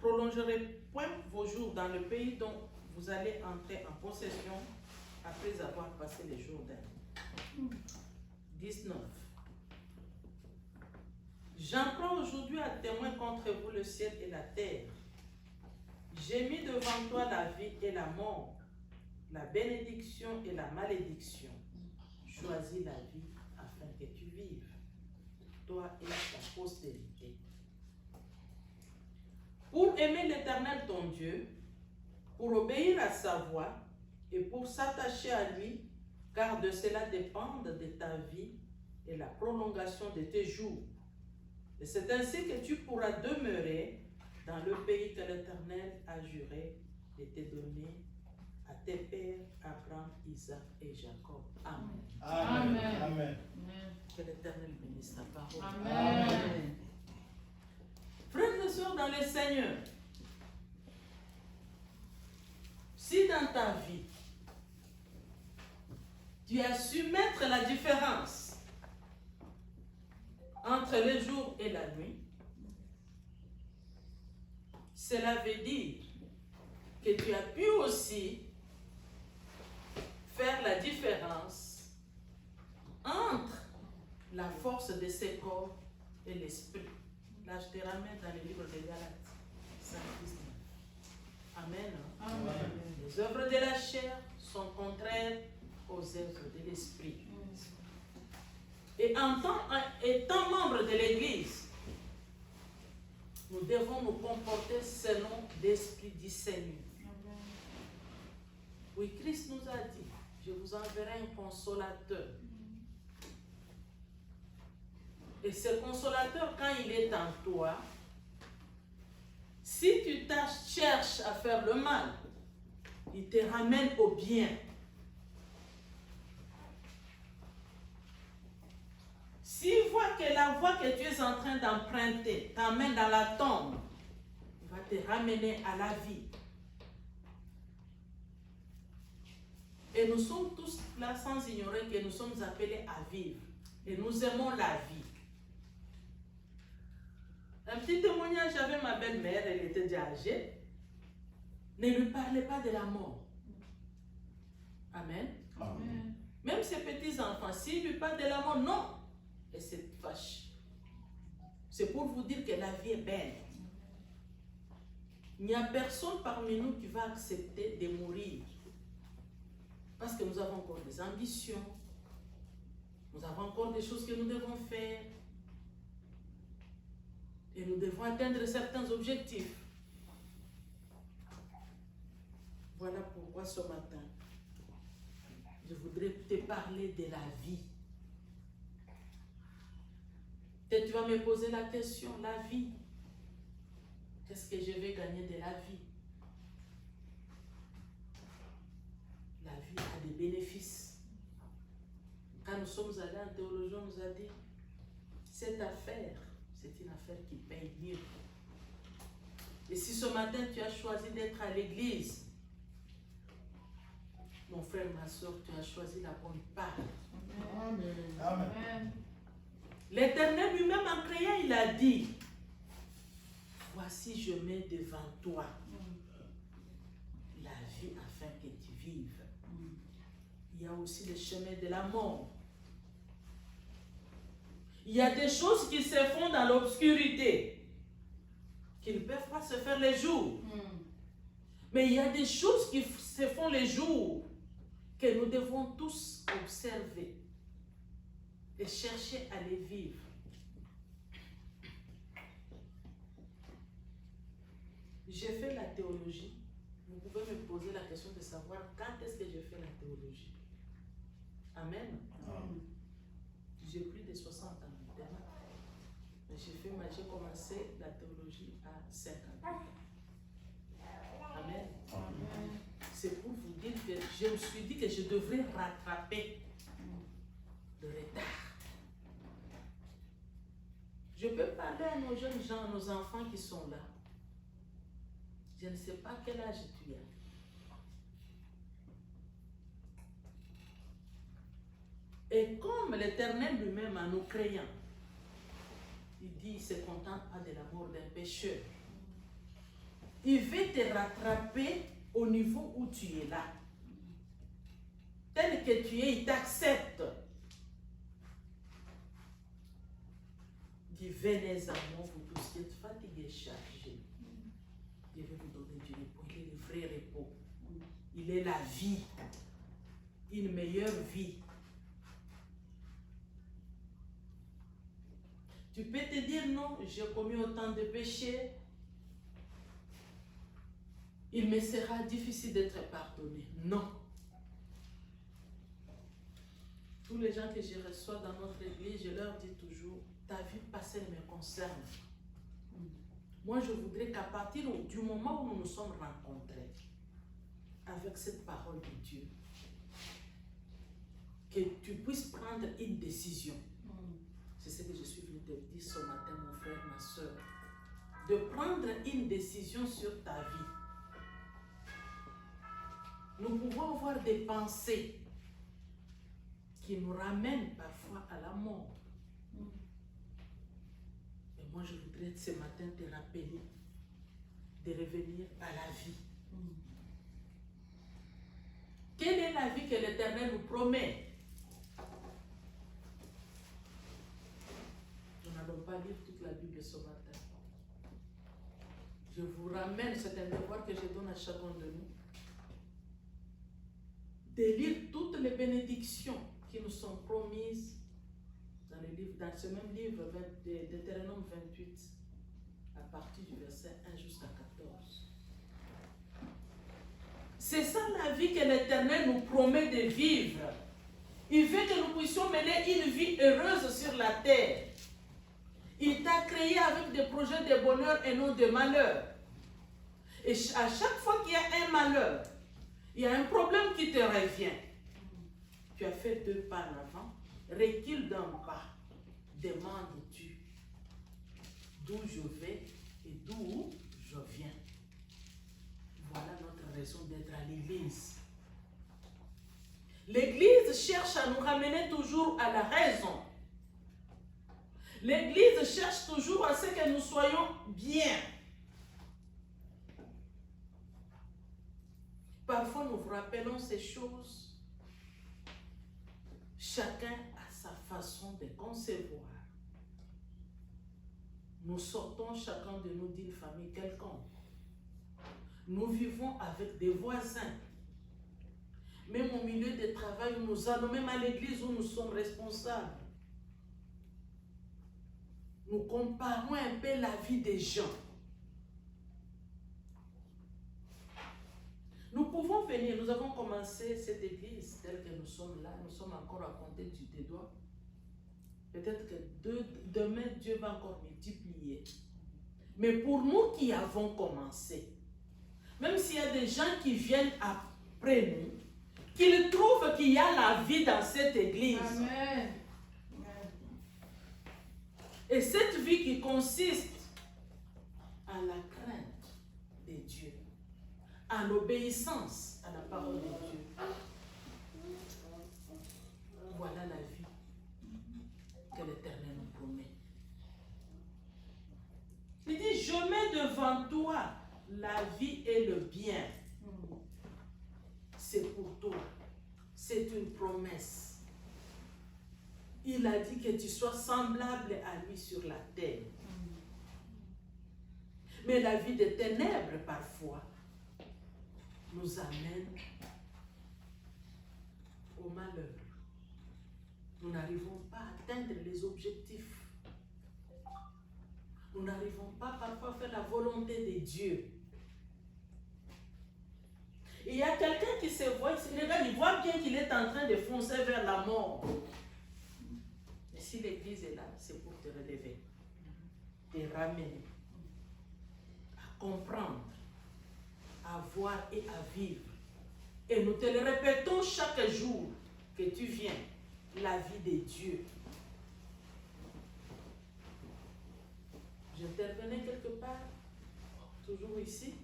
prolongerez point vos jours dans le pays dont vous allez entrer en possession après avoir passé les Jourdain. 19. J'en prends aujourd'hui à témoin contre vous le ciel et la terre. J'ai mis devant toi la vie et la mort, la bénédiction et la malédiction. Choisis la vie afin que tu vives, toi et ta postérité. Pour aimer l'Éternel ton Dieu, pour obéir à sa voix et pour s'attacher à lui, car de cela dépendent de ta vie et la prolongation de tes jours. Et c'est ainsi que tu pourras demeurer dans le pays que l'Éternel a juré de te donner à tes pères, Abraham, Isaac et Jacob. Amen. Amen. Amen. Amen. Que l'Éternel bénisse ta parole. Amen. Frères et sœurs dans le Seigneur, si dans ta vie, tu as su mettre la différence entre le jour et la nuit, cela veut dire que tu as pu aussi faire la différence entre la force de ce corps et l'esprit. Là, je te ramène dans le livre de Galates, 5:19. Amen. Amen. Les œuvres de la chair sont contraires aux œuvres de l'esprit. Et étant membres de l'Église, nous devons nous comporter selon l'esprit du Seigneur. Oui, Christ nous a dit, je vous enverrai un consolateur. Et ce consolateur, quand il est en toi, si tu cherches à faire le mal, il te ramène au bien. S'il voit que la voie que tu es en train d'emprunter t'amène dans la tombe, il va te ramener à la vie. Et nous sommes tous là sans ignorer que nous sommes appelés à vivre. Et nous aimons la vie. Un petit témoignage, j'avais ma belle-mère, elle était déjà âgée. Ne lui parlez pas de la mort. Amen. Amen. Même ses petits-enfants, s'ils lui parlent de la mort, non. Et c'est fâche. C'est pour vous dire que la vie est belle. Il n'y a personne parmi nous qui va accepter de mourir. Parce que nous avons encore des ambitions. Nous avons encore des choses que nous devons faire. Et nous devons atteindre certains objectifs. Voilà pourquoi ce matin, je voudrais te parler de la vie. Peut-être tu vas me poser la question, la vie. Qu'est-ce que je vais gagner de la vie? La vie a des bénéfices. Quand nous sommes allés en théologie, on nous a dit, cette affaire, c'est une affaire qui paye mieux. Et si ce matin tu as choisi d'être à l'église, mon frère, ma soeur, tu as choisi la bonne part. Amen. Amen. L'Éternel lui-même en créant, il a dit, voici je mets devant toi la vie afin que tu vives. Il y a aussi le chemin de la mort. Il y a des choses qui se font dans l'obscurité, qui ne peuvent pas se faire les jours. Mais il y a des choses qui se font les jours, que nous devons tous observer et chercher à les vivre. J'ai fait la théologie. Vous pouvez me poser la question de savoir quand est-ce que j'ai fait la théologie. Amen. J'ai plus de 60 ans maintenant. Mais j'ai commencé la théologie à 50 ans. Amen. C'est pour vous dire que je me suis dit que je devrais rattraper le retard. Je peux parler à nos jeunes gens, à nos enfants qui sont là. Je ne sais pas quel âge tu as. Et comme l'Éternel lui-même en nous créant, il dit, il ne se contente pas de la mort d'un pécheur. Il veut te rattraper au niveau où tu es là. Tel que tu es, il t'accepte. Dis, venez à moi, vous tous qui êtes fatigués, chargés. Je vais vous donner du repos. Il est le vrai repos. Il est la vie. Une meilleure vie. Tu peux te dire, non, j'ai commis autant de péchés. Il me sera difficile d'être pardonné. Non. Tous les gens que je reçois dans notre église, je leur dis toujours, ta vie passée me concerne. Moi, je voudrais qu'à partir du moment où nous nous sommes rencontrés, avec cette parole de Dieu, que tu puisses prendre une décision. C'est ce que je suis venue te dire ce matin, mon frère, ma soeur. De prendre une décision sur ta vie. Nous pouvons avoir des pensées qui nous ramènent parfois à la mort. Et moi, je voudrais ce matin te rappeler de revenir à la vie. Quelle est la vie que l'Éternel nous promet? Nous n'allons pas lire toute la Bible ce matin. Je vous ramène, c'est un devoir que je donne à chacun de nous, de lire toutes les bénédictions qui nous sont promises dans ce même livre de Deutéronome 28, à partir du verset 1 jusqu'à 14. C'est ça la vie que l'Éternel nous promet de vivre. Il veut que nous puissions mener une vie heureuse sur la terre. Il t'a créé avec des projets de bonheur et non de malheur. Et à chaque fois qu'il y a un malheur, il y a un problème qui te revient. Tu as fait 2 pas en avant, recule d'un pas. Demandes-tu d'où je vais et d'où je viens. Voilà notre raison d'être à l'église. L'église cherche à nous ramener toujours à la raison. L'église cherche toujours à ce que nous soyons bien. Parfois, nous vous rappelons ces choses. Chacun a sa façon de concevoir. Nous sortons chacun de nous d'une famille quelconque. Nous vivons avec des voisins. même au milieu du travail où nous allons, même à l'église où nous sommes responsables. Nous comparons un peu la vie des gens. Nous pouvons venir, nous avons commencé cette église telle que nous sommes là, nous sommes encore à compter des doigts. Peut-être que demain, Dieu va encore multiplier. Mais pour nous qui avons commencé, même s'il y a des gens qui viennent après nous, qu'ils trouvent qu'il y a la vie dans cette église. Amen. Et cette vie qui consiste à la crainte de Dieu, à l'obéissance à la parole de Dieu. Voilà la vie que l'Éternel nous promet. Il dit, je mets devant toi la vie et le bien. C'est pour toi. C'est une promesse. Il a dit que tu sois semblable à lui sur la terre. Mais la vie des ténèbres, parfois, nous amène au malheur. Nous n'arrivons pas à atteindre les objectifs. Nous n'arrivons pas parfois à faire la volonté de Dieu. Et il y a quelqu'un qui se voit, regarde, il voit bien qu'il est en train de foncer vers la mort. Mais si l'église est là, c'est pour te relever, te ramener, à comprendre, à voir et à vivre. Et nous te le répétons chaque jour que tu viens, la vie de Dieu. J'intervenais quelque part, toujours ici.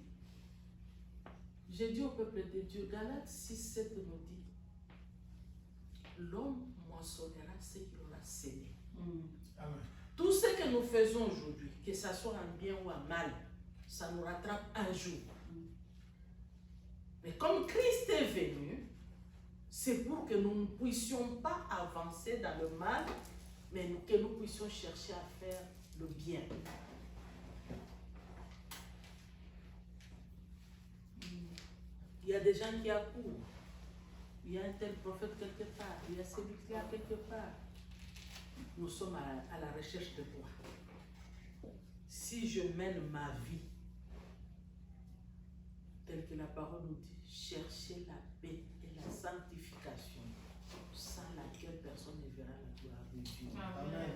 J'ai dit au peuple de Dieu, Galates 6, 7 nous dit, l'homme moissonnera ce qu'il aura sémé. Amen. Tout ce que nous faisons aujourd'hui, que ce soit en bien ou en mal, ça nous rattrape un jour. Mais comme Christ est venu, c'est pour que nous ne puissions pas avancer dans le mal, mais que nous puissions chercher à faire le bien. Il y a des gens qui accourent. Il y a un tel prophète quelque part. Il y a celui-là quelque part. Nous sommes à la recherche de toi. Si je mène ma vie, telle que la parole nous dit, chercher la paix et la sanctification, sans laquelle personne ne verra la gloire de Dieu. Amen.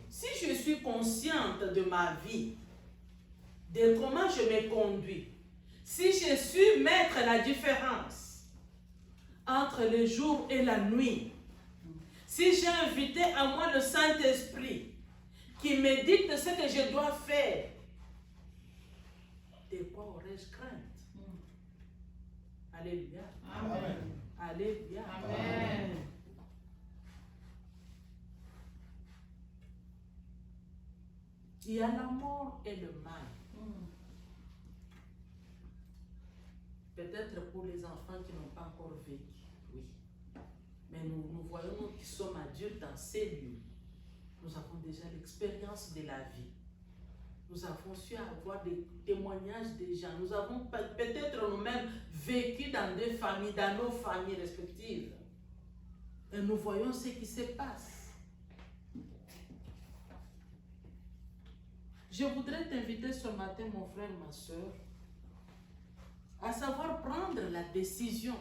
Si je suis consciente de ma vie, de comment je me conduis, si je suis mettre la différence entre le jour et la nuit, si j'ai invité à moi le Saint-Esprit qui me dicte ce que je dois faire, de quoi aurais-je crainte? Alléluia. Amen. Alléluia. Amen. Il y a la mort et le mal. Peut-être pour les enfants qui n'ont pas encore vécu, oui. Mais nous voyons, nous qui sommes adultes dans ces lieux, nous avons déjà l'expérience de la vie. Nous avons su avoir des témoignages des gens. Nous avons peut-être nous-mêmes vécu dans des familles, dans nos familles respectives. Et nous voyons ce qui se passe. Je voudrais t'inviter ce matin, mon frère, ma soeur, à savoir prendre la décision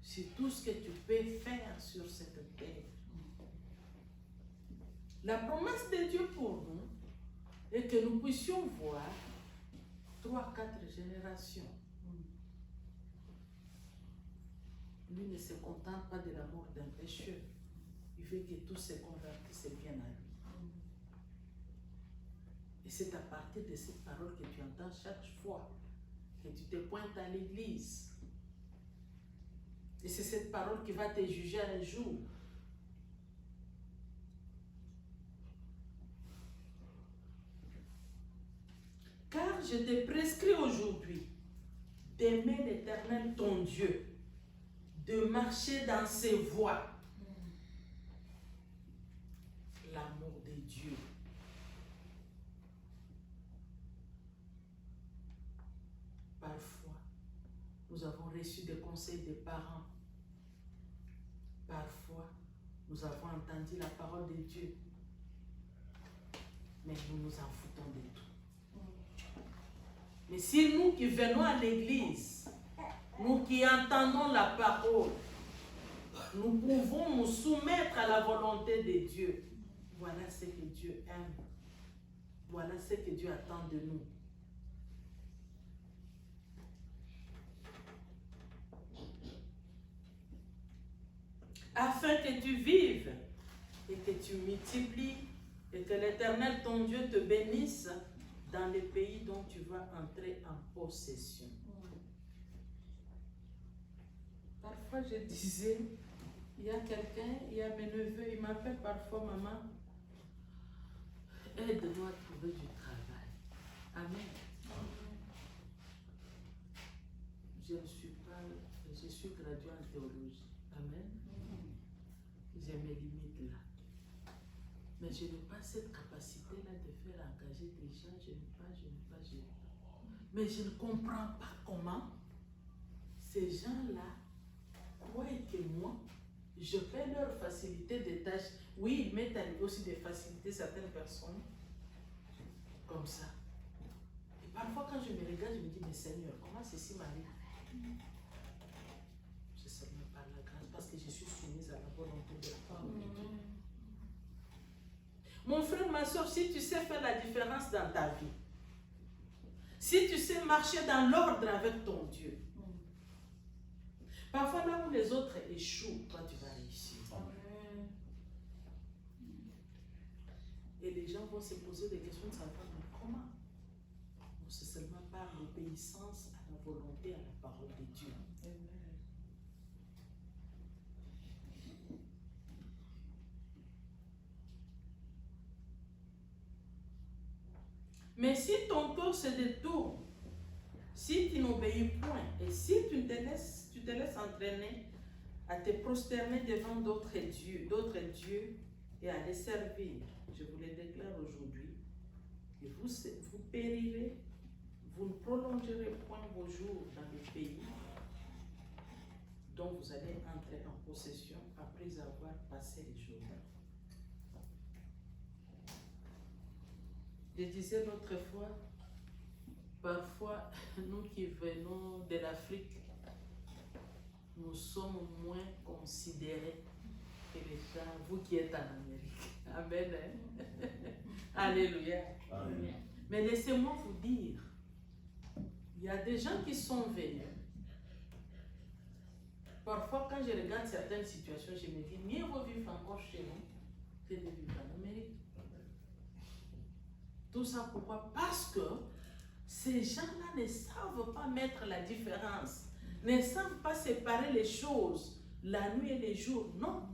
sur tout ce que tu peux faire sur cette terre. La promesse de Dieu pour nous est que nous puissions voir 3-4 générations. Lui ne se contente pas de la mort d'un pécheur. Il veut que tous se convertissent et viennent à lui. Et c'est à partir de cette parole que tu entends chaque fois que tu te pointes à l'église. Et c'est cette parole qui va te juger un jour. Car je te prescris aujourd'hui d'aimer l'Éternel ton Dieu, de marcher dans ses voies. L'amour de Dieu. Parfois, nous avons reçu des conseils des parents. Parfois, nous avons entendu la parole de Dieu, mais nous nous en foutons de tout. Mais si nous qui venons à l'église, nous qui entendons la parole, nous pouvons nous soumettre à la volonté de Dieu. Voilà ce que Dieu aime. Voilà ce que Dieu attend de nous. Afin que tu vives et que tu multiplies et que l'Éternel, ton Dieu, te bénisse dans le pays dont tu vas entrer en possession. Parfois, je disais, il y a quelqu'un, il y a mes neveux, ils m'appellent parfois, maman, aide-moi à trouver du travail. Amen. Je suis gradué en théologie. Amen. J'ai mes limites là. Mais je n'ai pas cette capacité-là de faire engager des gens. Je n'ai pas. Mais je ne comprends pas comment ces gens-là croient que moi, je fais leur facilité des tâches. Oui, ils mettent aussi des facilités certaines personnes comme ça. Et parfois, quand je me regarde, je me dis, mais Seigneur, comment ceci m'arrive? Je sais même par la grâce, parce que je suis soumise à la volonté de la parole de Dieu. Mon frère, ma soeur, si tu sais faire la différence dans ta vie, si tu sais marcher dans l'ordre avec ton Dieu, parfois là où les autres échouent, toi tu vas réussir. Et les gens vont se poser des questions de savoir, mais comment? C'est seulement par l'obéissance à la volonté, à la parole de Dieu. Mais si ton corps se détourne, si tu n'obéis point, et si tu te laisses entraîner à te prosterner devant d'autres dieux et à les servir, je vous le déclare aujourd'hui, que vous périrez, vous ne prolongerez point vos jours dans le pays dont vous allez entrer en possession après avoir passé les jours. Je disais l'autre fois, parfois, nous qui venons de l'Afrique, nous sommes moins considérés que les gens, vous qui êtes en Amérique. Amen. Hein? Alléluia. Amen. Mais laissez-moi vous dire, il y a des gens qui sont venus. Parfois, quand je regarde certaines situations, je me dis, mieux vaut vivre encore chez nous que de vivre en Amérique. Tout ça pourquoi? Parce que ces gens-là ne savent pas mettre la différence, ne savent pas séparer les choses, la nuit et les jours. Non.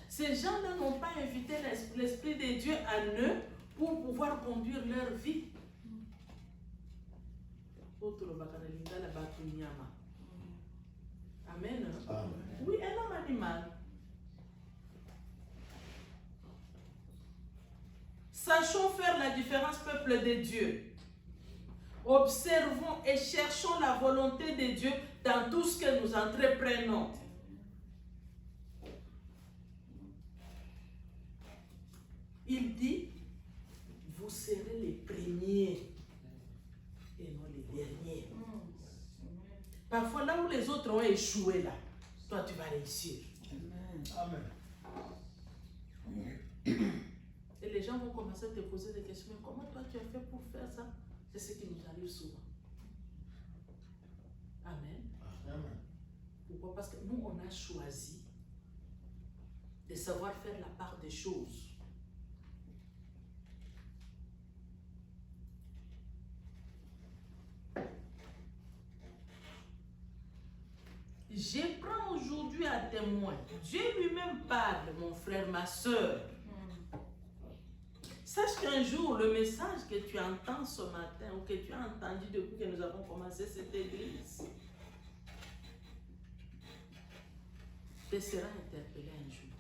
Ces gens-là n'ont pas invité l'Esprit de Dieu en eux pour pouvoir conduire leur vie. Amen. Amen. Oui, un homme animal. Sachons faire la différence, peuple de Dieu. Observons et cherchons la volonté de Dieu dans tout ce que nous entreprenons. Il dit, vous serez les premiers et non les derniers. Parfois, là où les autres ont échoué, là, toi, tu vas réussir. Amen. Et les gens vont commencer à te poser des questions. Mais comment toi, tu as fait pour faire ça? C'est ce qui nous arrive souvent. Amen. Amen. Pourquoi? Parce que nous, on a choisi de savoir faire la part des choses. Je prends aujourd'hui à témoin. Dieu lui-même parle, mon frère, ma soeur. Sache qu'un jour, le message que tu entends ce matin, ou que tu as entendu depuis que nous avons commencé cette église, te sera interpellé un jour.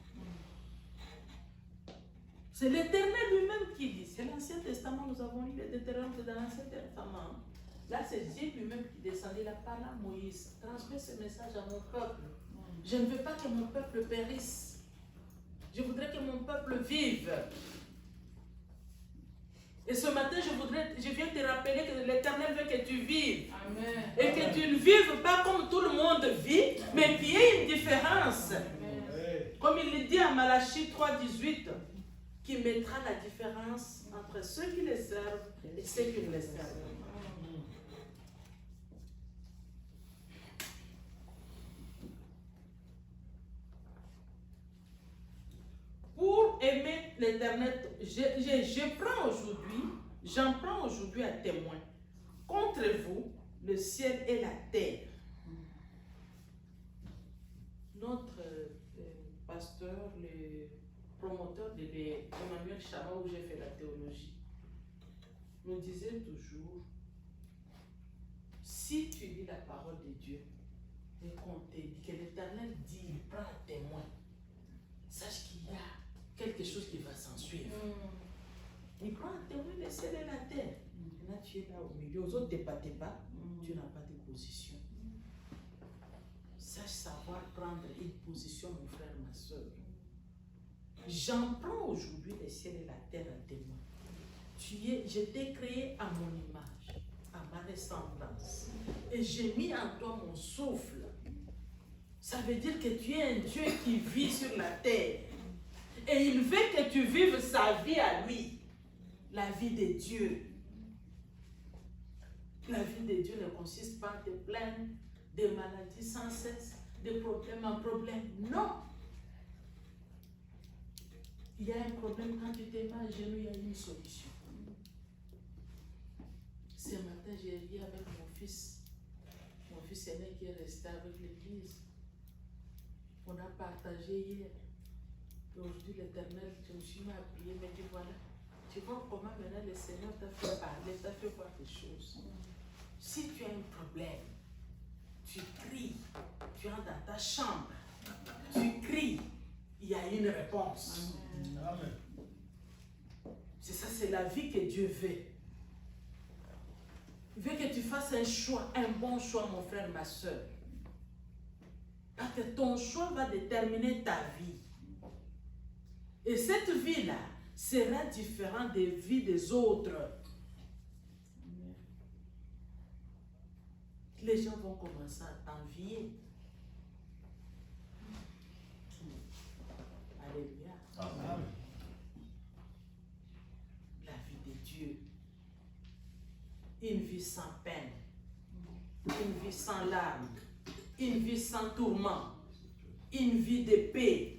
C'est l'Éternel lui-même qui dit. C'est l'Ancien Testament, nous avons lu les Deutéronomes dans l'Ancien Testament. Là, c'est Dieu lui-même qui descendait, il a parlé à Moïse. Transmets ce message à mon peuple. Je ne veux pas que mon peuple périsse. Je voudrais que mon peuple vive. Et ce matin, je viens te rappeler que l'Éternel veut que tu vives. Amen. Et que tu ne vives pas comme tout le monde vit, mais qu'il y ait une différence. Comme il le dit à Malachie 3,18, qui mettra la différence entre ceux qui les servent et ceux qui ne les servent pas. Pour aimer l'Éternel, j'en prends aujourd'hui à témoin contre vous le ciel et la terre. Notre pasteur, le promoteur de Emmanuel Chama, où j'ai fait la théologie, nous disait toujours, si tu lis la parole de Dieu et qu'on te dit que l'Éternel dit, il prend à témoin, sache qu'il y a quelque chose qui va s'en suivre. Il prend à témoin le ciel et la terre. Là, tu es là au milieu, aux autres, tu n'es pas, tu n'as pas de position. Sache savoir prendre une position, mon frère, ma soeur. J'en prends aujourd'hui le ciel et la terre à témoin. Je t'ai créé à mon image, à ma ressemblance. Et j'ai mis en toi mon souffle. Ça veut dire que tu es un Dieu qui vit sur la terre. Et il veut que tu vives sa vie à lui. La vie de Dieu. La vie de Dieu ne consiste pas à te plaindre des maladies sans cesse, de problème en problème. Non. Il y a un problème quand tu t'es mis à genoux, il y a une solution. Ce matin, j'ai ri avec mon fils aîné qui est resté avec l'église. On a partagé hier. Aujourd'hui, l'Éternel, je me suis mis à prier, mais dit voilà, tu vois comment maintenant le Seigneur t'a fait parler, t'a fait voir des choses. Si tu as un problème, tu cries, tu entres dans ta chambre, tu cries, il y a une réponse. Amen. C'est ça, c'est la vie que Dieu veut. Il veut que tu fasses un choix, un bon choix, mon frère, ma soeur. Parce que ton choix va déterminer ta vie. Et cette vie-là sera différente des vies des autres. Les gens vont commencer à t'envier. Alléluia. Amen. La vie de Dieu. Une vie sans peine. Une vie sans larmes. Une vie sans tourment. Une vie de paix.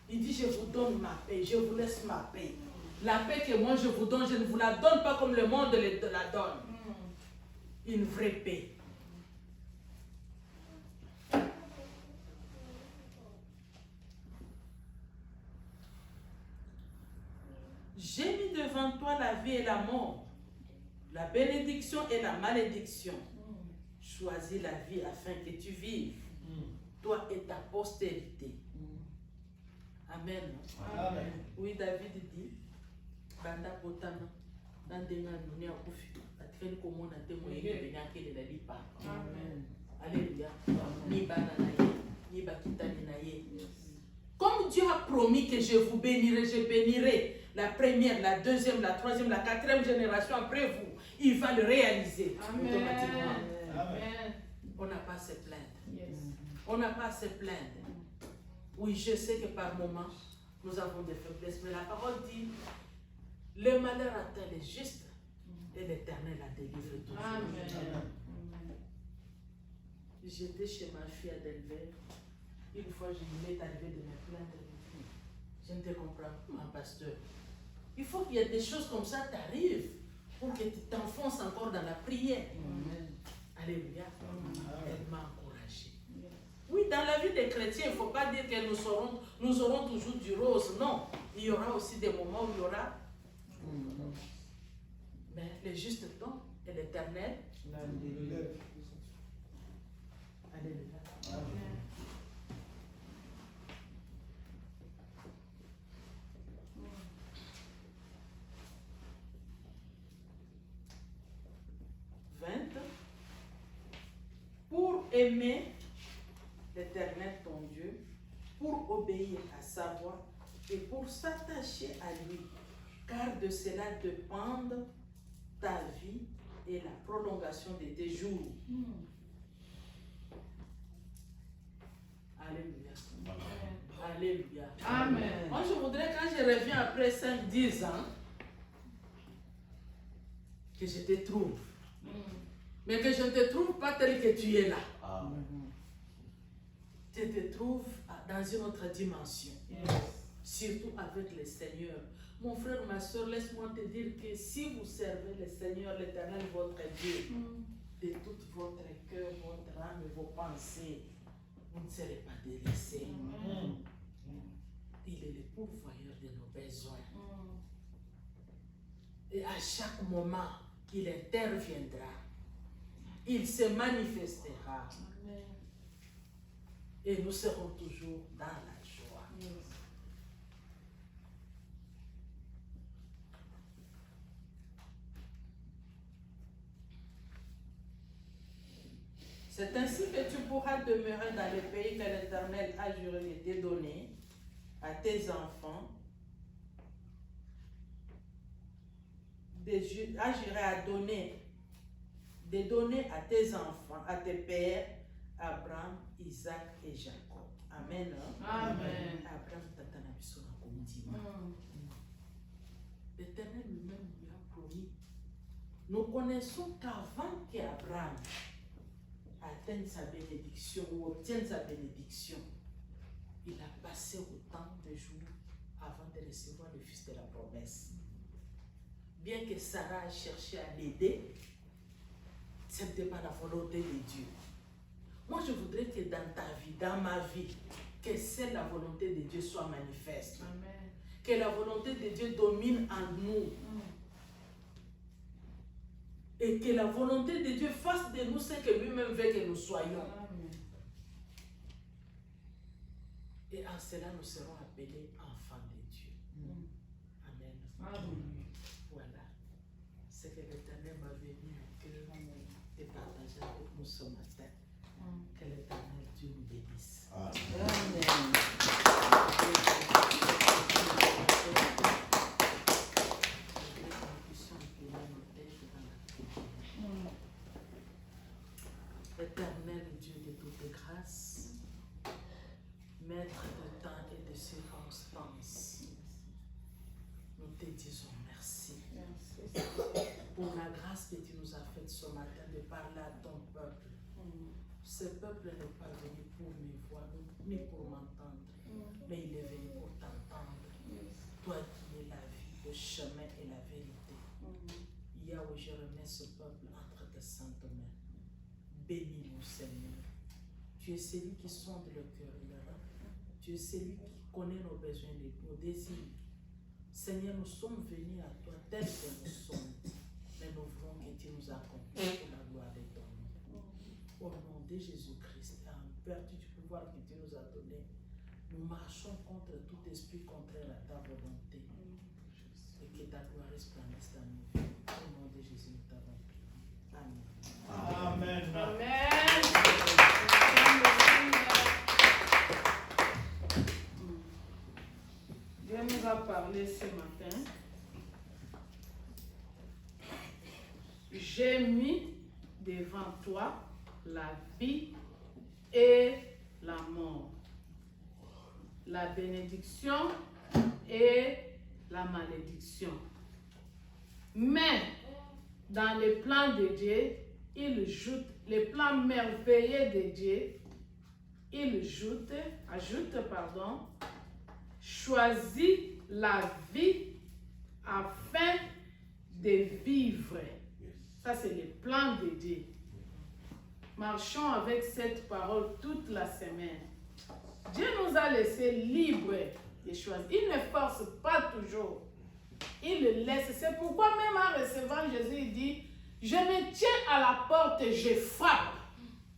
Il dit, je vous donne ma paix, je vous laisse ma paix. La paix que moi je vous donne, je ne vous la donne pas comme le monde la donne. Une vraie paix. J'ai mis devant toi la vie et la mort, la bénédiction et la malédiction. Choisis la vie afin que tu vives, toi et ta postérité. Amen. Amen. Oui, David dit, Banda Potama, Nandena Nunia Kufi, Atkeni Komona Temoye, Benyake de la Lipa. Amen. Alléluia. Ni Bananaye, ni Bakitani Naye. Comme Dieu a promis que je vous bénirai, je bénirai la première, la deuxième, la troisième, la quatrième génération après vous. Il va le réaliser automatiquement. Amen. On n'a pas à se plaindre. Yes. On n'a pas à se plaindre. Oui, je sais que par moments, nous avons des faiblesses, mais la parole dit, le malheur atteint les justes et l'Éternel la délivre toujours. Amen. J'étais chez ma fille à Denver. Une fois, je m'est arrivé de me plaindre. Je ne te comprends pas, pasteur. Il faut qu'il y ait des choses comme ça qui t'arrivent pour que tu t'enfonces encore dans la prière. Alléluia. Elle m'a encouragé. Oui, dans la vie des chrétiens, il ne faut pas dire que nous aurons toujours du rose. Non, il y aura aussi des moments où il y aura. Mais le juste temps et l'Éternel. Alléluia. Amen. aimer l'Éternel ton Dieu, pour obéir à sa voix et pour s'attacher à lui, car de cela dépendent ta vie et la prolongation de tes jours. Alléluia. Alléluia. Amen. Moi, je voudrais, quand je reviens après 5-10 ans, que je te trouve. Mais que je ne te trouve pas tel que tu es là. Je te trouve dans une autre dimension. Surtout avec le Seigneur. Mon frère, ma soeur, laisse-moi te dire que si vous servez le Seigneur, l'Éternel, votre Dieu, de tout votre cœur, votre âme et vos pensées, vous ne serez pas délaissés. Il est le pourvoyeur de nos besoins. Et à chaque moment, il interviendra. Il se manifestera. Et nous serons toujours dans la joie. C'est ainsi que tu pourras demeurer dans le pays que l'Éternel a juré de te donner à tes enfants. A juré de donner à tes enfants, à tes pères, Abraham, Isaac et Jacob. Amen. Amen. Abraham tatanabiso na komdima. L'Éternel lui-même lui a promis. Nous connaissons qu'avant qu'Abraham atteigne sa bénédiction ou obtienne sa bénédiction, il a passé autant de jours avant de recevoir le fils de la promesse. Bien que Sarah a cherché à l'aider, ce n'était pas la volonté de Dieu. Moi, je voudrais que dans ta vie, dans ma vie, que seule la volonté de Dieu soit manifeste. Amen. Que la volonté de Dieu domine en nous. Et que la volonté de Dieu fasse de nous ce que lui-même veut que nous soyons. Amen. Et en cela, nous serons appelés enfants de Dieu. Amen. Amen. Voilà ce que l'Éternel m'avait mis au cœur de partager avec nous ce matin. Que l'Éternel Dieu nous bénisse. Éternel Dieu de toute grâce, Maître de temps et de circonstances, nous te disons merci pour la grâce que tu nous as faite ce matin de parler à ton peuple. Ce peuple n'est pas venu pour me voir ni pour m'entendre, mais il est venu pour t'entendre. Toi qui es la vie, le chemin et la vérité. Yahweh, je remets ce peuple entre tes saintes mains. Bénis-nous, Seigneur. Tu es celui qui sonde le cœur et le rein. Tu es celui qui connaît nos besoins et nos désirs. Seigneur, nous sommes venus à toi tels que nous sommes, mais nous voulons que tu nous accompagnes pour la gloire de ton nom. Au nom de Jésus-Christ, et en vertu du pouvoir que tu nous as donné, nous marchons contre tout esprit contraire à ta volonté. Et que ta gloire resplendisse dans nos vies. Au nom de Jésus, nous t'avons prié. Amen. Amen. Amen. Dieu nous a parlé ce matin. J'ai mis devant toi la vie et la mort, la bénédiction et la malédiction. Mais dans les plans de Dieu, les plans merveilleux de Dieu, il choisit la vie afin de vivre. Ça, c'est le plan de Dieu. Marchons avec cette parole toute la semaine. Dieu nous a laissés libres de choisir. Il ne force pas toujours. Il le laisse. C'est pourquoi même en recevant Jésus, il dit, je me tiens à la porte et je frappe.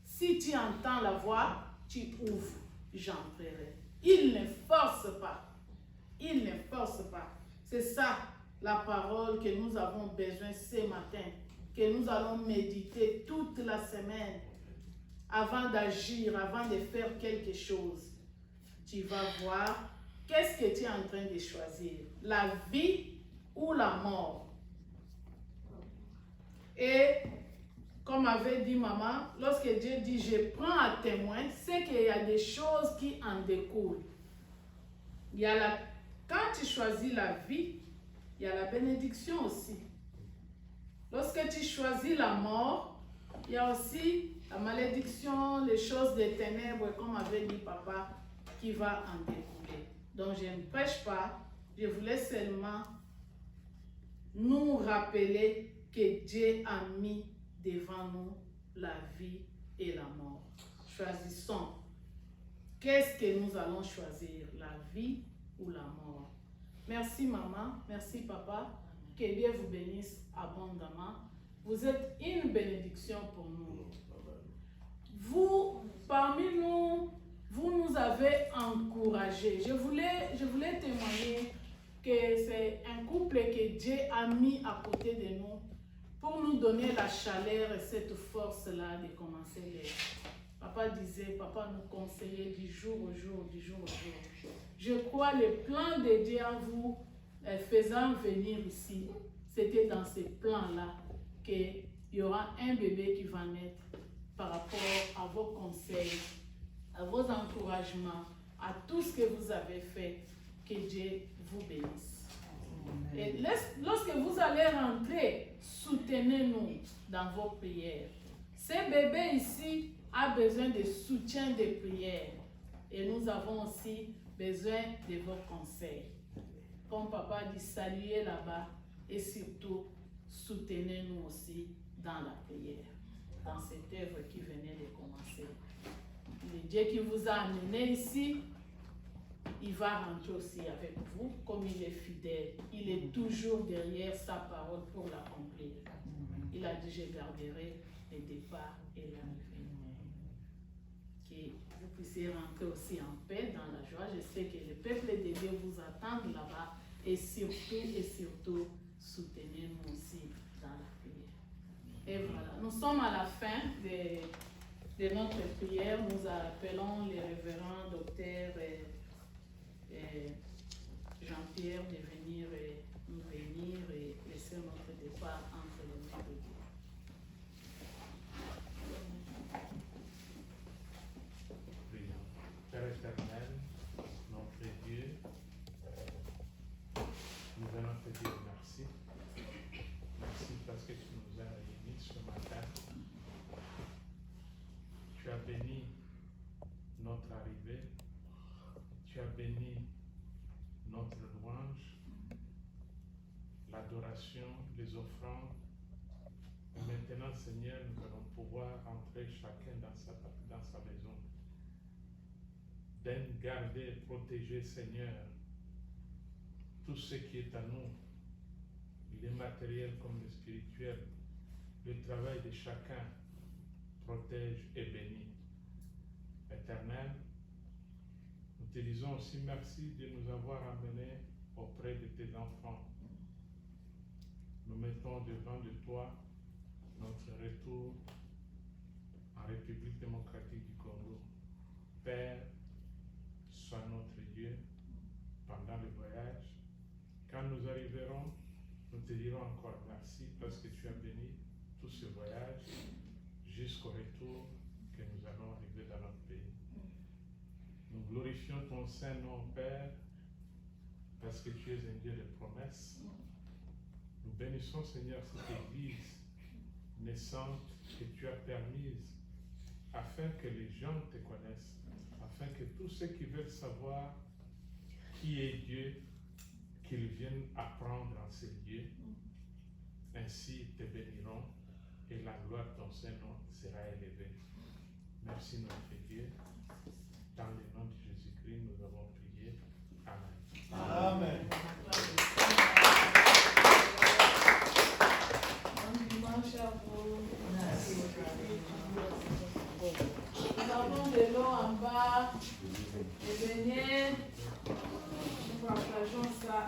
Si tu entends la voix, tu ouvres, j'entrerai. Il ne force pas. Il ne force pas. C'est ça la parole que nous avons besoin ce matin, que nous allons méditer toute la semaine. avant d'agir, avant de faire quelque chose, tu vas voir qu'est-ce que tu es en train de choisir, la vie ou la mort. Et comme avait dit maman, lorsque Dieu dit je prends à témoin, c'est qu'il y a des choses qui en découlent. Il y a quand tu choisis la vie, il y a la bénédiction aussi. Lorsque tu choisis la mort, il y a aussi la malédiction, les choses des ténèbres, comme avait dit papa, qui va en découler. Donc je ne prêche pas, je voulais seulement nous rappeler que Dieu a mis devant nous la vie et la mort. Choisissons. Qu'est-ce que nous allons choisir, la vie ou la mort? Merci maman, merci papa, que Dieu vous bénisse abondamment. Vous êtes une bénédiction pour nous. Vous, parmi nous, vous nous avez encouragés. Je voulais témoigner que c'est un couple que Dieu a mis à côté de nous pour nous donner la chaleur et cette force-là de commencer les... Papa nous conseillait du jour au jour. Je crois le plan de Dieu en vous faisant venir ici, c'était dans ce plan-là qu'il y aura un bébé qui va naître par rapport à vos conseils, à vos encouragements, à tout ce que vous avez fait. Que Dieu vous bénisse. Et lorsque vous allez rentrer, soutenez-nous dans vos prières. Ce bébé ici a besoin de soutien de prière. Et nous avons aussi besoin de vos conseils. Comme papa dit, saluez là-bas et surtout, soutenez-nous aussi dans la prière, dans cette œuvre qui venait de commencer. Le Dieu qui vous a amené ici, il va rentrer aussi avec vous, comme il est fidèle. Il est toujours derrière sa parole pour l'accomplir. Il a dit, je garderai le départ et l'arrivée. Que vous puissiez rentrer aussi en paix, dans la joie. Je sais que le peuple de Dieu vous attend là-bas. Et surtout, soutenez-nous aussi dans la prière. Et voilà, nous sommes à la fin de notre prière. Nous appelons les révérends docteurs Jean-Pierre de venir nous bénir et laisser notre départ entre les mains de Dieu. Prions. Père éternel, notre Dieu, nous allons te dire merci. Merci parce que tu nous as réunis ce matin. Tu as béni notre arrivée. Tu as béni notre louange, l'adoration, les offrandes. Et maintenant, Seigneur, nous allons pouvoir entrer chacun dans sa maison. Garder et protéger, Seigneur, tout ce qui est à nous, les matériels comme les spirituels, le travail de chacun, protège et bénit. Éternel, nous te disons aussi merci de nous avoir amenés auprès de tes enfants. Nous mettons devant de toi notre retour en République démocratique du Congo. Père, sois notre Dieu pendant le voyage. Quand nous arriverons, nous te dirons encore merci parce que tu as béni tout ce voyage jusqu'au retour que nous allons arriver dans notre pays. Nous glorifions ton Saint-Nom, Père, parce que tu es un Dieu de promesses. Nous bénissons, Seigneur, cette Église naissante que tu as permise afin que les gens te connaissent, afin que tous ceux qui veulent savoir qui est Dieu, qu'ils viennent apprendre en ce Dieu. Ainsi te béniront et la gloire de ton Saint-Nom sera élevée. Merci notre Dieu. Dans le nom de Jésus-Christ, nous avons prié. Amen. Amen. Bon dimanche à vous. Nous avons de l'eau en bas. Et venez, nous partageons ça.